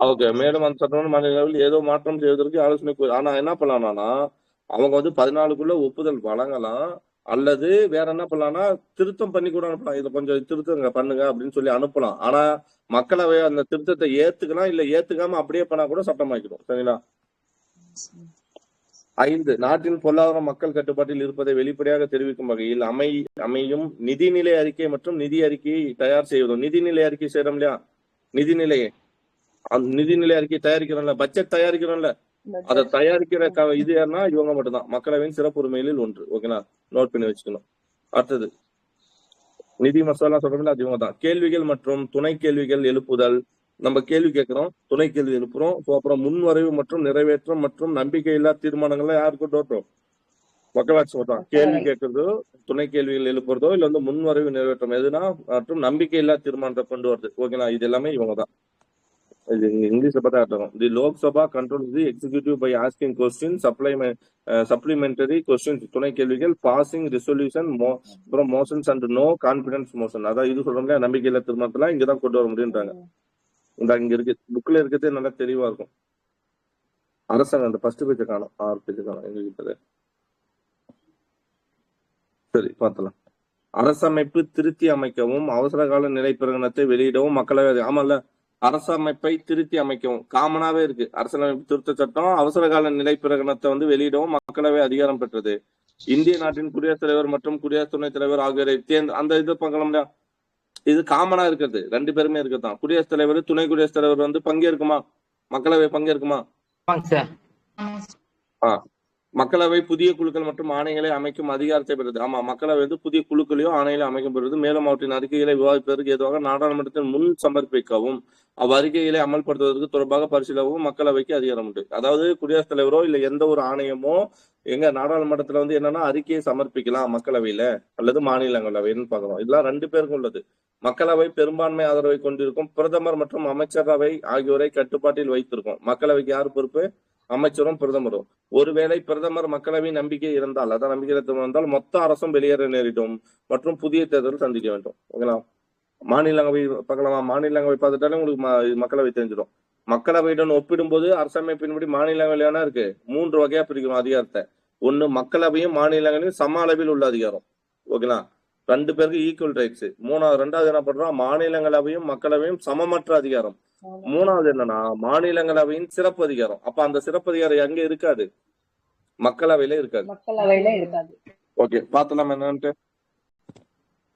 Speaker 1: ஓகே. மேலும் அந்த சட்டமன்ற மாநிலங்களில் ஏதோ மாற்றம் செய்வதற்கு ஆலோசனை. ஆனா என்ன பண்ணலாம்னா, அவங்க வந்து 14க்குள்ள ஒப்புதல் வழங்கலாம், அல்லது வேற என்ன பண்ணலாம்னா திருத்தம் பண்ணி கூட அனுப்பலாம். இதை கொஞ்சம் திருத்தங்க பண்ணுங்க அப்படின்னு சொல்லி அனுப்பலாம். ஆனா மக்களவை அந்த திருத்தத்தை ஏத்துக்கலாம், இல்ல ஏத்துக்காம அப்படியே பண்ணா கூட சட்டமாக்கிடும். சரிங்களா? 5, நாட்டின் பொருளாதார மக்கள் கட்டுப்பாட்டில் இருப்பதை வெளிப்படையாக தெரிவிக்கும் வகையில் அமையும் நிதிநிலை அறிக்கை மற்றும் நிதி அறிக்கையை தயார் செய்வதும். நிதிநிலை அறிக்கை செய்யறோம் இல்லையா? நிதிநிலை அறிக்கை தயாரிக்கிறோம்ல, பட்ஜெட் தயாரிக்கிறோம்ல, அதை தயாரிக்கிற இது யாருன்னா இவங்க மட்டும்தான். மக்களவையின் சிறப்பு உரிமைகளில் ஒன்று. ஓகேனா? நோட் பண்ணி வச்சுக்கணும். அடுத்தது நிதி மசோதா சொல்றோம்ல அது இவங்க தான். கேள்விகள் மற்றும் துணை கேள்விகள் எழுப்புதல். நம்ம கேள்வி கேட்கிறோம், துணை கேள்வி எழுப்புறோம். அப்புறம் முன்வரைவு மற்றும் நிறைவேற்றம் மற்றும் நம்பிக்கையில்லா தீர்மானங்கள்லாம் யார் கொண்டு வரட்டும்? மக்களாட்சி சொல்றான். கேள்வி கேட்கறதோ, துணை கேள்விகள் எழுப்புறதோ, இல்ல வந்து முன்வரைவு நிறைவேற்றம் எதுனா மற்றும் நம்பிக்கையில்லா தீர்மானத்தை கொண்டு வருது. ஓகேங்களா? இது எல்லாமே இவங்க தான். இது இங்கிலீஷ்ல பார்த்தா இருக்கும். The Lok Sabha control the executive by asking question supplementary question துணை கேள்விகள் பாசிங் ரெசல்யூஷன் அப்புறம் motions and no confidence motion. அதான் இது சொல்றோம்ல நம்பிக்கையில்லா தீர்மானத்தெல்லாம் இங்கதான் கொண்டு வர முடியுன்றாங்க. இந்த இங்க இருக்கு புக்ல இருக்கிறதே நல்லா தெளிவா இருக்கும். அரசாங்கம் அந்த ஃபர்ஸ்ட் பேஜ் காணும், 6 பேஜ் காணும் எங்க கிட்ட. சரி பார்த்தலாம். அரசமைப்பு திருத்தி அமைக்கவும் அவசர கால நிலை பிரகடனத்தை வெளியிடவும் மக்களவை. ஆமால, அரசமைப்பை திருத்தி அமைக்கவும் காமனாவே இருக்கு. அரசியலமைப்பு திருத்த சட்டம் அவசர கால நிலை பிரகடனத்தை வந்து வெளியிடவும் மக்களவை அதிகாரம் பெற்றது. இந்திய நாட்டின் குடியரசுத் தலைவர் மற்றும் குடியரசு துணைத் தலைவர் ஆகியோரை அந்த இது பார்க்கலாம். இது காமனா இருக்கிறது, 2 பேருமே இருக்கதான். குடியரசுத் தலைவர் துணை குடியரசுத் தலைவர் வந்து பங்கேற்குமா? மக்களவை பங்கேற்குமா? மக்களவை புதிய குழுக்கள் மற்றும் ஆணைகளை அமைக்கும் அதிகாரத்தை பெறுது. ஆமா, மக்களவை வந்து புதிய குழுக்களையோ ஆணைகளை அமைக்கும் பெறுவது. மேலும் அவற்றின் அறிக்கைகளை விவாதிப்பதற்கு ஏதுவாக நாடாளுமன்றத்தில் முன் சமர்ப்பிக்கவும் அவ்வறிக்கைகளை அமல்படுத்துவதற்கு தொடர்பாக பரிசீலவும் மக்களவைக்கு அதிகாரம் உண்டு. அதாவது குடியரசுத் தலைவரோ இல்ல எந்த ஒரு ஆணையமோ எங்க நாடாளுமன்றத்துல வந்து என்னன்னா அறிக்கையை சமர்ப்பிக்கலாம் மக்களவையில அல்லது மாநிலங்களவைன்னு பாக்குறோம். இதெல்லாம் 2 பேருக்கும் உள்ளது. மக்களவை பெரும்பான்மை ஆதரவை கொண்டிருக்கும். பிரதமர் மற்றும் அமைச்சரவை ஆகியோரை கட்டுப்பாட்டில் வைத்திருக்கும். மக்களவைக்கு யார் பொறுப்பு? அமைச்சரும் பிரதமரும். ஒருவேளை பிரதமர் மக்களவை நம்பிக்கை இருந்தால், அதான் நம்பிக்கை இருந்தால் மொத்த அரசும் வெளியேற நேரிடும் மற்றும் புதிய தேர்தல் சந்திக்க வேண்டும். ஓகேங்களா? மாநிலங்களவை பார்க்கலாமா? மாநிலங்களவை பார்த்துட்டாலே உங்களுக்கு மக்களவை தெரிஞ்சிடும். மக்களவையுடன் ஒப்பிடும்போது அரசமைப்பின்படி மாநிலங்களவையான இருக்கு 3 வகையா பிரிக்கணும் அதிகாரத்தை. ஒண்ணு, மக்களவையும் மாநிலங்களையும் சம அளவில் உள்ள அதிகாரம். ஓகேங்களா? 2 பேருக்கு ஈக்குவல் ரைட்ஸ். 2வது என்ன பண்றோம்? மாநிலங்களவையும் மக்களவையும் சமமற்ற அதிகாரம். 3வது என்னன்னா மாநிலங்களவையின் சிறப்பு அதிகாரம். அப்ப அந்த சிறப்பு அதிகாரம் எங்க இருக்காது? மக்களவையில இருக்காது. ஓகே, பாத்தலாம் என்னன்ட்டு.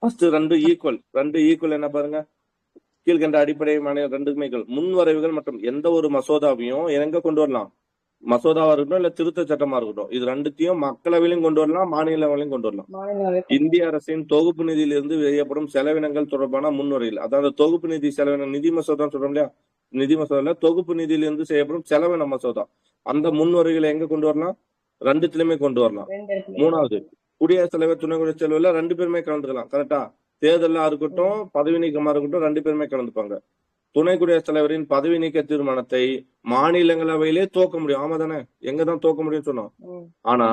Speaker 1: ஃபர்ஸ்ட் 2 ஈக்குவல் என்ன பாருங்க. கீழ்கண்ட அடிப்படை மாநில 2க்குமே முன்வரைவுகள் மற்றும் எந்த ஒரு மசோதாவையும் எங்க கொண்டு வரலாம்? மசோதாவா இருக்கட்டும் இல்ல திருத்த சட்டமா இருக்கட்டும், இது 2த்தையும் மக்களவையிலும் கொண்டு வரலாம், மாநிலங்களையும் கொண்டு வரலாம். இந்திய அரசின் தொகுப்பு நிதியிலிருந்து வெளியப்படும் செலவினங்கள் தொடர்பான முன்வரைவில், அதாவது தொகுப்பு நிதி செலவின நிதி மசோதா சொல்றோம் இல்லையா, நிதி மசோதால தொகுப்பு நிதியிலிருந்து செய்யப்படும் செலவின மசோதா, அந்த முன்வரைவுகளை எங்க கொண்டு வரலாம்? 2த்திலுமே கொண்டு வரலாம். 3வது, குடியரசுத் தலைவர் துணை குடியரசுத் தலைவர்ல 2 பேருமே கலந்துக்கலாம். கரெக்டா? தேர்தலா இருக்கட்டும் பதவி நீக்கமா இருக்கட்டும் 2 பேருமே கலந்துப்பாங்க. துணை குடியரசுத் தலைவரின் பதவி நீக்க தீர்மானத்தை மாநிலங்களவையிலே துவக்க முடியும். ஆமா தானே? எங்கதான் துவக்க முடியும்னு சொன்னோம். ஆனா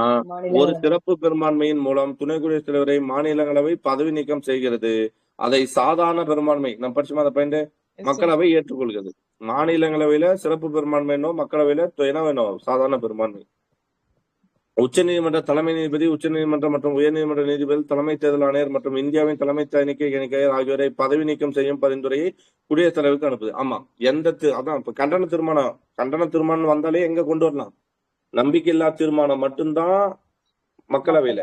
Speaker 1: ஒரு சிறப்பு பெரும்பான்மையின் மூலம் துணை குடியரசுத் தலைவரை மாநிலங்களவை பதவி நீக்கம் செய்கிறது. அதை சாதாரண பெரும்பான்மை, நம்ம படிச்சுமா அந்த பாயிண்ட், மக்களவை ஏற்றுக்கொள்கிறது. மாநிலங்களவையில சிறப்பு பெரும்பான்மைனோ மக்களவையில என்ன வேணும்? சாதாரண பெரும்பான்மை. உச்ச நீதிமன்ற தலைமை நீதிபதி, உச்ச நீதிமன்றம் மற்றும் உயர் நீதிமன்ற நீதிபதி, தலைமை தேர்தல் ஆணையர் மற்றும் இந்தியாவின் தலைமை தணிக்கை எண்ணிக்கையர் ஆகியோரை பதவி நீக்கம் செய்யும் பரிந்துரையை குடியரசுத் தலைவருக்கு அனுப்புது. ஆமா, அதான் இப்ப கண்டன தீர்மானம் வந்தாலே எங்க கொண்டு வரலாம்? நம்பிக்கையில்லா தீர்மானம் மட்டும்தான் மக்களவையில.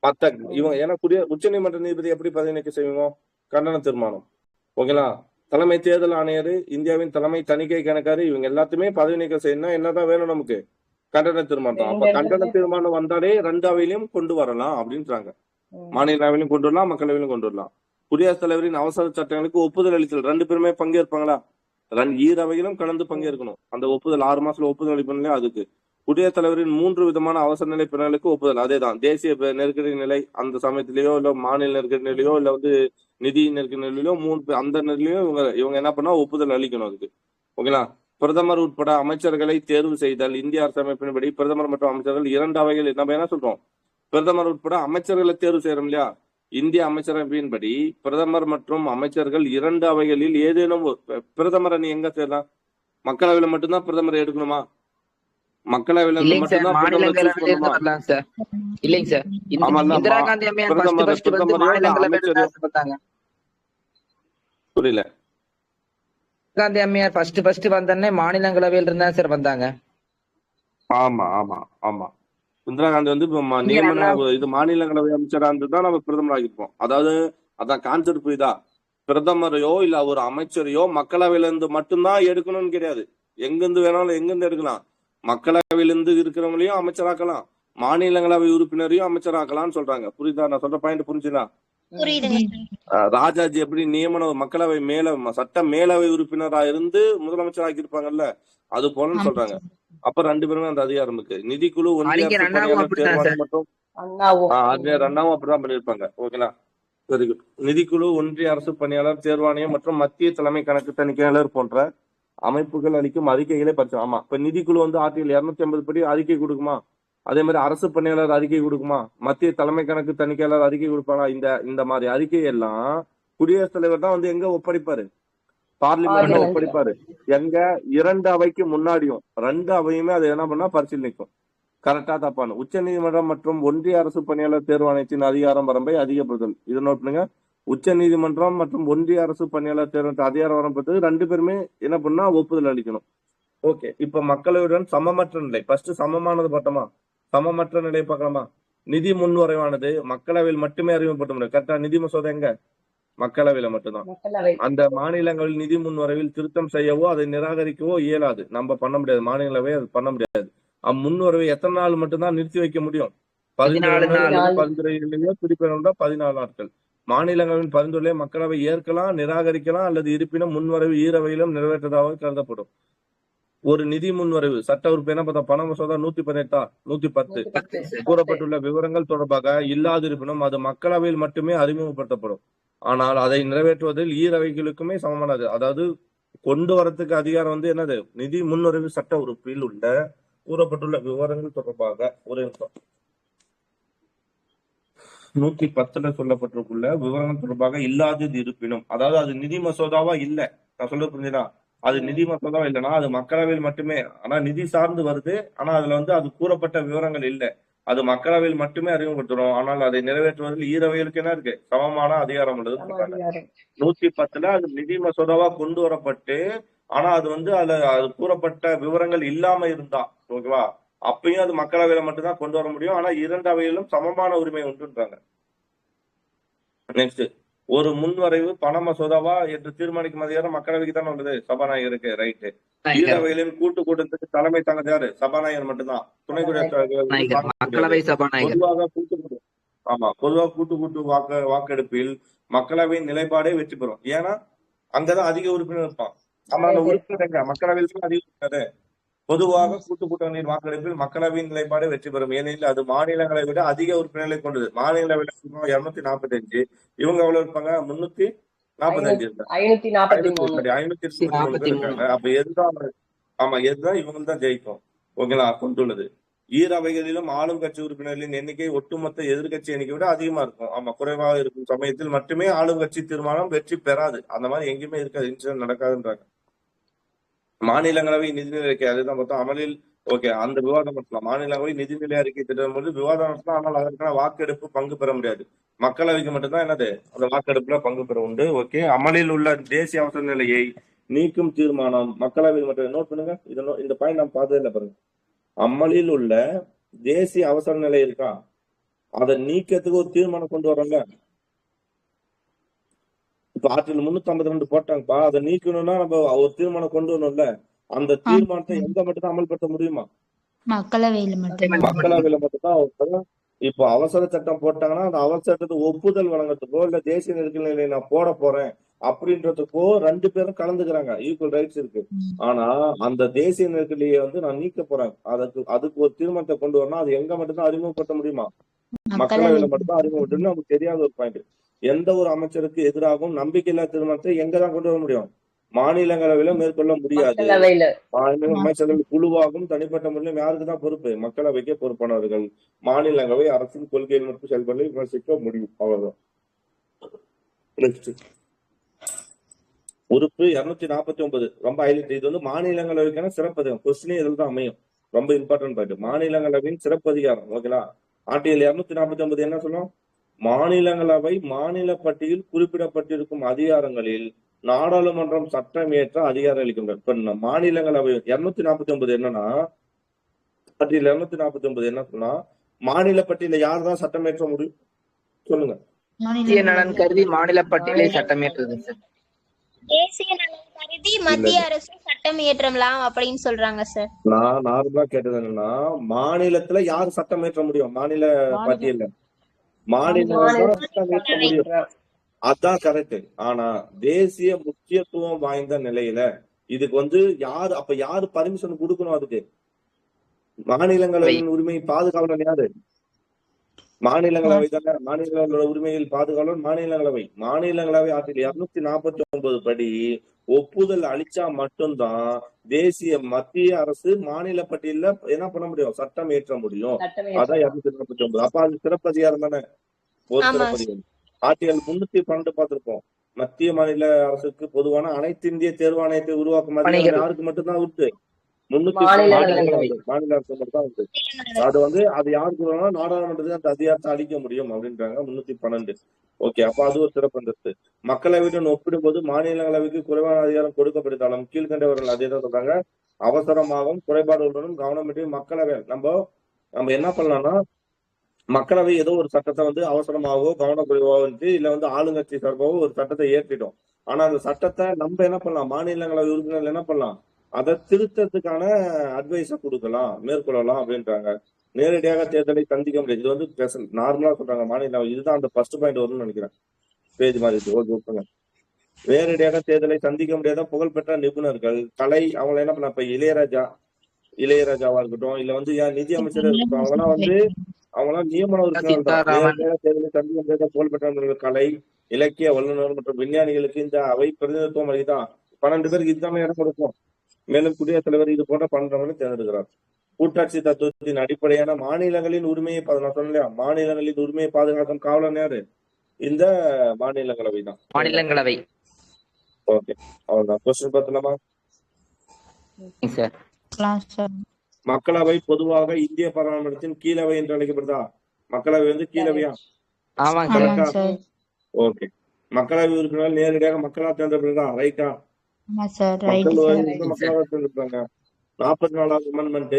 Speaker 1: மத்த இவங்க ஏன்னா உச்ச நீதிமன்ற நீதிபதி எப்படி பதவி நீக்கம் செய்வீங்க? கண்டன தீர்மானம். ஓகேங்களா? தலைமை தேர்தல் ஆணையர், இந்தியாவின் தலைமை தணிக்கை கணக்காரு, இவங்க எல்லாத்தையுமே பதவி நீக்கம் செய்யணும்னா என்னதான் வேணும் நமக்கு? கண்டன தீர்மானம். அப்ப கண்டன தீர்மானம் வந்தாலே 2 அவையிலும் கொண்டு வரலாம் அப்படின்றாங்க. மாநிலவையிலும் கொண்டு வரலாம், மக்களவையிலும் கொண்டு வரலாம். குடியரசுத் தலைவரின் அவசர சட்டங்களுக்கு ஒப்புதல் அளித்தல் 2 பேருமே பங்கேற்பாங்களா? ஈரவையிலும் கலந்து பங்கேற்கணும். அந்த ஒப்புதல் 6 மாசத்துல ஒப்புதல் அளிப்பா. அதுக்கு குடியரசுத் தலைவரின் 3 விதமான அவசர நிலை பிறர்களுக்கு ஒப்புதல். அதேதான், தேசிய நெருக்கடி நிலை அந்த சமயத்திலேயோ இல்ல மாநில நெருக்கடி நிலையோ இல்ல வந்து நிதி நெருக்கடி நிலையிலோ 3 அந்த நிலையிலயும் இவங்க என்ன பண்ணா ஒப்புதல் அளிக்கணும் அதுக்கு. ஓகேங்களா? பிரதமர் உட்பட அமைச்சர்களை தேர்வு செய்தல். இந்திய அரசமைப்பின்படி பிரதமர் மற்றும் அமைச்சர்கள் 2 அவைகள். நம்ம என்ன சொல்றோம்? பிரதமர் உட்பட அமைச்சர்களை தேர்வு செய்யறோம் இல்லையா? இந்திய அமைச்சரவையின்படி பிரதமர் மற்றும் அமைச்சர்கள் 2 அவைகளில் ஏதேனும் பிரதமரை நீ எங்க சேரலாம்? மக்களவையில மட்டும்தான் பிரதமரை எடுக்கணுமா? மக்களவையில மட்டும்தான் புரியல.
Speaker 2: காந்தி அம்மையார் ஃபர்ஸ்ட் வந்தோடனே மாநிலங்களவையில் இருந்தா சார் வந்தாங்க.
Speaker 1: ஆமா ஆமா ஆமா, இந்திரா காந்தி வந்து நியமன இது மாநிலங்களவை அமைச்சரா இருந்துதான் நம்ம பிரதமர் ஆகிருப்போம். அதாவது அதான் கான்செப்ட் புரியுதா? பிரதமரையோ இல்ல ஒரு அமைச்சரையோ மக்களவையில இருந்து மட்டும்தான் எடுக்கணும்னு கிடையாது. எங்கிருந்து வேணாலும் எங்கிருந்து எடுக்கலாம். மக்களவையிலிருந்து இருக்கிறவங்களையும் அமைச்சராக்கலாம், மாநிலங்களவை உறுப்பினரையும் அமைச்சராக்கலாம்னு சொல்றாங்க. புரியுதா? நான் சொல்ற பாயிண்ட் புரிஞ்சுதா?
Speaker 7: புரியுதுங்க சார்.
Speaker 1: ராஜாஜி எப்படி நியமன மக்களவை சட்ட மேலவை உறுப்பினரா இருந்து முதலமைச்சர் ஆக்கியிருப்பாங்கல்ல, அது போலன்னு
Speaker 7: ஆமா
Speaker 1: சொல்றாங்க.
Speaker 7: சார்.
Speaker 1: அப்ப 2 பேருமே அந்த அதிகாரம் இருக்கு. நிதிக்குழு, ஒன்றிய
Speaker 2: அறிஞர்
Speaker 1: அரசு
Speaker 2: அண்ணாவும்
Speaker 1: பணியாளர்
Speaker 2: அப்படித்தான்
Speaker 1: தேர்வாணையம்
Speaker 2: சார்.
Speaker 1: மற்றும்
Speaker 3: அண்ணாவும்
Speaker 1: அறிஞர் அண்ணாவும் அப்படிதான் பண்ணிருப்பாங்க. ஓகேங்களா, வெரி குட். நிதிக்குழு, ஒன்றிய அரசு பணியாளர் தேர்வாணையம் மற்றும் மத்திய தலைமை கணக்கு தணிக்கையாளர் போன்ற அமைப்புகள் அளிக்கும் அறிக்கைகளை படிச்சோம். ஆமா, இப்ப நிதிக்குழு வந்து ஆர்டிகல் 250 படி அறிக்கை கொடுக்குமா? அதே மாதிரி அரசு பணியாளர் அறிக்கை கொடுக்குமா? மத்திய தலைமை கணக்கு தணிக்கையாளர் அறிக்கை கொடுப்பாங்க. இந்த மாதிரி அறிக்கை எல்லாம் குடியரசுத் தலைவர் தான் வந்து எங்க ஒப்படைப்பாரு? பார்லிமெண்ட்ல ஒப்படைப்பாரு. எங்க? 2 அவைக்கு முன்னாடியும் 2 அவையுமே அதை என்ன பண்ணா பரிசீலனிக்கும். கரெக்டா தப்பானு. உச்ச நீதிமன்றம் மற்றும் ஒன்றிய அரசு பணியாளர் தேர்வாணையத்தின் அதிகாரம் வரம்பை அதிகப்படுத்தல். இதை நோட் பண்ணுங்க. உச்ச நீதிமன்றம் மற்றும் ஒன்றிய அரசு பணியாளர் தேர்வு அதிகார வரம்பு 2 பேருமே என்ன பண்ணா ஒப்புதல் அளிக்கணும். ஓகே, இப்ப மக்களவையுடன் சமமற்ற நிலை. ஃபர்ஸ்ட் சமமானது பார்த்தோமா? சமமற்ற நிலையை பார்க்கலாமா? நிதி முன்வரைவானது மக்களவையில் மட்டுமே அறிமுகப்படுத்த முடியும். கரெக்டா? நிதி மசோதா எங்க? மக்களவையில மட்டும்தான். அந்த மாநிலங்களில் நிதி முன்வரைவில் திருத்தம் செய்யவோ அதை நிராகரிக்கவோ இயலாது. நம்ம பண்ண முடியாது. மாநிலங்களவை அது பண்ண முடியாது. முன்வரவை எத்தனை நாள் மட்டும்தான் நிறுத்தி வைக்க முடியும்?
Speaker 2: 14 நாள்.
Speaker 1: பரிந்துரையிலேயோ குறிப்பிடணும்னா 14 நாட்கள். மாநிலங்களின் பரிந்துரையை மக்களவை ஏற்கலாம், நிராகரிக்கலாம், அல்லது இருப்பினும் முன்வரைவு ஈரவையிலும் நிறைவேற்றதாக கருதப்படும். ஒரு நிதி முன்வரைவு சட்ட உறுப்பு என்ன பார்த்தா? பண மசோதா 118 110 கூறப்பட்டுள்ள விவரங்கள் தொடர்பாக இல்லாதிருப்பினும் அது மக்களவையில் மட்டுமே அறிமுகப்படுத்தப்படும். ஆனால் அதை நிறைவேற்றுவதில் ஈரவைகளுக்குமே சமமானது. அதாவது கொண்டு வரத்துக்கு அதிகாரம் வந்து என்னது? நிதி முன்வரைவு சட்ட உறுப்பில் உள்ள கூறப்பட்டுள்ள விவரங்கள் தொடர்பாக ஒரு 110 சொல்லப்பட்டிருக்குள்ள விவரங்கள் தொடர்பாக இல்லாதது இருப்பினும், அதாவது அது நிதி மசோதாவா இல்ல. நான் சொல்றது புரிஞ்சுதா? அது நிதி மசோதாவா இல்லைன்னா அது மக்களவையில் மட்டுமே, ஆனா நிதி சார்ந்து வருது, ஆனா அதுல வந்து அது கூறப்பட்ட விவரங்கள் இல்லை, அது மக்களவையில் மட்டுமே அறிமுகப்படுத்துறோம். ஆனால் அதை நிறைவேற்றுவதில் ஈரவைகளுக்கு என்ன இருக்கு? சமமான அதிகாரம் உள்ளதுன்னு சொல்றாங்க. 110 அது நிதி மசோதாவா கொண்டு வரப்பட்டு, ஆனா அது வந்து அது கூறப்பட்ட விவரங்கள் இல்லாம இருந்தா, ஓகேவா, அப்பயும் அது மக்களவையில மட்டும்தான் கொண்டு வர முடியும். ஆனா 2 அவையிலும் சமமான உரிமை உண்டுன்றாங்க. நெக்ஸ்ட், ஒரு முன்வரைவு பண மசோதாவா என்று தீர்மானிக்கும் அதிகாரம் மக்களவைக்கு தானே உள்ளது, சபாநாயகருக்கு. ரைட்டு. ஈரவைகளின் கூட்டத்துக்கு தலைமை தாங்க யாரு? சபாநாயகர் மட்டும்தான். துணை
Speaker 2: மக்களவை சபாநாயகர்.
Speaker 1: பொதுவாக கூட்டு வாக்கெடுப்பில் மக்களவையின் நிலைப்பாடே வெற்றி பெறும். ஏன்னா அங்கதான் அதிக உறுப்பினர் இருப்பான். ஆமா, அந்த உறுப்பினர் எங்க? மக்களவையில் அதிக உறுப்பினர். பொதுவாக கூட்டு நீர் வாக்கெடுப்பில் மக்களவையின் நிலைப்பாடு வெற்றி பெறும். ஏனெனில் அது மாநிலங்களை விட அதிக உறுப்பினர்களை கொண்டது. மாநிலங்களை 245, இவங்க எவ்வளவு இருப்பாங்க? 345 இருக்காங்க. அப்ப எதுதான் இவங்க தான் ஜெயிக்கும். ஓகேங்களா, கொண்டுள்ளது. ஈரவைகளிலும் ஆளும் கட்சி உறுப்பினர்களின் எண்ணிக்கை ஒட்டுமொத்த எதிர்கட்சி எண்ணிக்கை விட அதிகமா இருக்கும். ஆமா, குறைவாக இருக்கும் சமயத்தில் மட்டுமே ஆளும் கட்சி தீர்மானம் வெற்றி பெறாது. அந்த மாதிரி எங்கேயுமே இருக்காது, இன்சிடென்ட் நடக்காதுன்றாங்க. மாநிலங்களவை நிதிநிலை அறிக்கை அதுதான் மொத்தம் அமலில். ஓகே, அந்த விவாதம் நடத்தலாம். மாநிலங்களவை நிதிநிலை அறிக்கை திட்டம் போது விவாதம் நடத்தலாம். ஆனால் அதற்கான வாக்கெடுப்பு பங்கு பெற முடியாது. மக்களவைக்கு மட்டும்தான் என்னது? அந்த வாக்கெடுப்புல பங்கு பெற உண்டு. ஓகே, அமலில் உள்ள தேசிய அவசர நிலையை நீக்கும் தீர்மானம் மக்களவையில் மட்டும். நோட் பண்ணுங்க, இந்த பாயிண்ட் நம்ம பார்த்ததே இல்லை பாருங்க. அமலில் உள்ள தேசிய அவசர நிலை இருக்கா, அதை நீக்கிறதுக்கு ஒரு தீர்மானம் கொண்டு வர்றாங்க. இப்ப ஆர்டிகல் 352 போட்டாங்கப்பா, அதை நீக்கணும்னா நம்ம ஒரு தீர்மானம் கொண்டு வரணும்ல. அந்த தீர்மானத்தை எங்க மட்டும்தான் அமல்படுத்த முடியுமா?
Speaker 7: மக்களவையில மட்டும்.
Speaker 1: மக்களவையில மட்டும்தான். இப்போ அவசர சட்டம் போட்டாங்கன்னா அந்த அவசர சட்டத்தை ஒப்புதல் வழங்கறதுக்கோ இல்ல தேசிய நெருக்கடி நிலையை நான் போட போறேன் அப்படின்றதுக்கோ 2 பேரும் கலந்துக்கிறாங்க. ஈக்குவல் ரைட்ஸ் இருக்கு. ஆனா அந்த தேசிய நெருக்கடியை வந்து நான் நீக்க போறேன், அதுக்கு ஒரு தீர்மானத்தை கொண்டு வரணும். அது எங்க மட்டும்தான் அறிமுகப்படுத்த முடியுமா? மக்களவையில மட்டும்தான் அறிமுகப்படுத்தணும். நமக்கு தெரியாத ஒரு பாயிண்ட். எந்த ஒரு அமைச்சருக்கு எதிராகவும் நம்பிக்கையில்லா தீர்மானத்தை எங்கதான் கொண்டு வர முடியும்? மாநிலங்களவையில மேற்கொள்ள முடியாது. அமைச்சர்கள் குழுவாகவும் தனிப்பட்ட முறையிலும் யாருக்குதான் பொறுப்பு? மக்களவைக்கே பொறுப்பானவர்கள். மாநிலங்களவை அரசின் கொள்கைகள் மற்றும் செயல்பாடுகளை விமர்சிக்க முடியும். அவ்வளவுதான். உறுப்பு 249 ரொம்ப ஹைலைட். இது வந்து மாநிலங்களவைக்கான சிறப்பதிகாரம். கொஸ்டினே இதில் தான் அமையும். ரொம்ப இம்பார்ட்டன்ட் பாயிண்ட். மாநிலங்களவையின் சிறப்பதிகாரம். ஓகேங்களா, ஆர்டிகல் 249 என்ன சொல்லும்? மாநிலங்களவை மாநில பட்டியலில் குறிப்பிடப்பட்டிருக்கும் அதிகாரங்களில் நாடாளுமன்றம் சட்டம் இயற்ற அதிகாரம் அளிக்கின்றது. இப்ப மாநிலங்களவை 249 என்னன்னா, பட்டியல் 249 என்ன சொன்னா, மாநில பட்டியல யார் தான் சட்டம் இயற்ற முடியும் சொல்லுங்க?
Speaker 2: தேசிய நலன் கருதி மாநில பட்டியலை சட்டம் இயற்றுது.
Speaker 8: தேசிய நலன் கருதி மத்திய அரசு சட்டம் இயற்றலாம் அப்படின்னு சொல்றாங்க சார்.
Speaker 1: நான் நார்மலா கேட்டது என்னன்னா, மாநிலத்துல யார் சட்டம் இயற்ற முடியும்? மாநில பட்டியல்ல மாநிலங்கள் தான் சட்டம் இயற்ற முடியும். அதான் கரெக்ட். ஆனா தேசிய முக்கியத்துவம் வாய்ந்த நிலையில இதுக்கு யாரு அப்ப யாரு பர்மிஷன் கொடுக்கணும்? அதுக்கு மாநிலங்களவையின் உரிமை பாதுகாவலன் யாரு? மாநிலங்களவை தானே. மாநிலங்களோட உரிமையில் பாதுகாவலன் மாநிலங்களவை ஆர்டிகல் 249 படி ஒப்புதல் அளிச்சா மட்டும்தான் மத்திய அரசு மாநில பட்டியல என்ன பண்ண முடியும்? சட்டம் இயற்ற முடியும். அதான் 249. அப்ப அது சிறப்பதிகாரம் தானே. ஒரு சிறப்பதிகாரம். ஆர்டிகல் 312 பார்த்திருப்போம். மத்திய மாநில அரசுக்கு பொதுவான அனைத்து இந்திய தேர்வாணையத்தை உருவாக்கும் அதிகாரம் யாருக்கு மட்டும்தான் உண்டு? 312 மாநில அரசு மட்டும் தான் உண்டு. அது யாருக்கு நாடாளுமன்றத்துக்கு அந்த அதிகாரத்தை அளிக்க முடியும் அப்படின்றாங்க 312. ஓகே, அப்ப அது ஒரு சிறப்பு அந்தஸ்து. மக்களவையுடன் ஒப்பிடும்போது மாநிலங்களவைக்கு குறைவான அதிகாரம் கொடுக்கப்பட்டாலும் கீழ்கண்டவர்கள் அதே தான் சொல்றாங்க. அவசரமாகவும் குறைபாடுகளுடனும் கவனமின்றி மக்களவை நம்ம என்ன பண்ணலாம்னா, மக்களவை ஏதோ ஒரு சட்டத்தை அவசரமாகவோ கவனக்குறைவாகவோ இல்ல ஆளுங்கட்சி சார்பாகவோ ஒரு சட்டத்தை ஏற்றிட்டோம். ஆனா அந்த சட்டத்தை நம்ம என்ன பண்ணலாம்? மாநிலங்களவை உறுப்பினர்கள் என்ன பண்ணலாம்? அதை திருத்தத்துக்கான அட்வைஸ கொடுக்கலாம், மேற்கொள்ளலாம் அப்படின்றாங்க. நேரடியாக தேர்தலை சந்திக்க முடியாது. இது நார்மலா சொல்றாங்க மாநில. இதுதான் அந்த ஃபர்ஸ்ட் பாயிண்ட் வரும்னு நினைக்கிறேன். பேஜ் மாதிரி ஓகே. நேரடியாக தேர்தலை சந்திக்க முடியாத புகழ்பெற்ற நிபுணர்கள், கலை, அவங்களை என்ன பண்ண? இப்ப இளையராஜாவா இருக்கட்டும், இல்ல நிதி அமைச்சர் இருக்கட்டும், அவங்களாம் நியமன உறுப்பினர்கள். தேர்தலை சந்திக்க முடியாத புகழ்பெற்ற கலை, இலக்கிய வல்லுநர் மற்றும் விஞ்ஞானிகளுக்கு இந்த அவை பிரதிநிதித்துவம் அளிதான். 12 பேருக்கு இதுதான் இடம் கொடுக்கும். மேலும் குடியரசுத் தலைவர் இது போன்ற 12 தேர்ந்தெடுக்கிறார். கூட்டாட்சி தத்துவத்தின் அடிப்படையான மாநிலங்களின் உரிமையை நான் சொன்னேன். மாநிலங்களின் உரிமையை பாதுகாக்கும் காவலன் யாரு? இந்த மாநிலங்களவை தான்.
Speaker 2: மாநிலங்களவை.
Speaker 1: ஓகே, அவ்வளவுதான். கொஸ்டின் பார்த்தலாமா? மக்களவை பொதுவாக இந்திய பாராளுமன்றத்தின் கீழவை என்று அழைக்கப்படுதா? மக்களவை கீழவையா? ஓகே. மக்களவை உறுப்பினர்கள் நேரடியாக மக்களால் தேர்ந்தெடுக்கிறதா? ரைட்டா? மக்களவை தேர்ந்தெடுப்பாங்க. 44வது அமெண்ட்மெண்ட்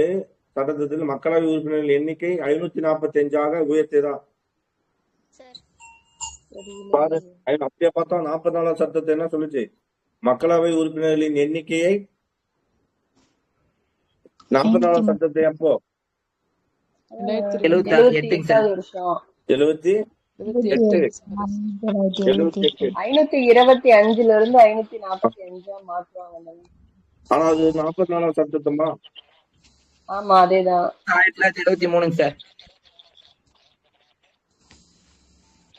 Speaker 1: சட்டத்தில் மக்களவை உறுப்பினர்கள் எண்ணிக்கை 545 உயர்த்தியதா? பாரு, அப்படியே பார்த்தா 44வது சட்டத்தை என்ன சொல்லுச்சு? மக்களவை உறுப்பினர்களின் எண்ணிக்கையை 44வது சட்டத்தை அப்போ 78
Speaker 3: 525ல இருந்து 545 மாற்றுவாங்க.
Speaker 1: ஆனா அது 44வது சட்டத்தமா?
Speaker 3: ஆமா, அதேதான்.
Speaker 2: 1973 சார்.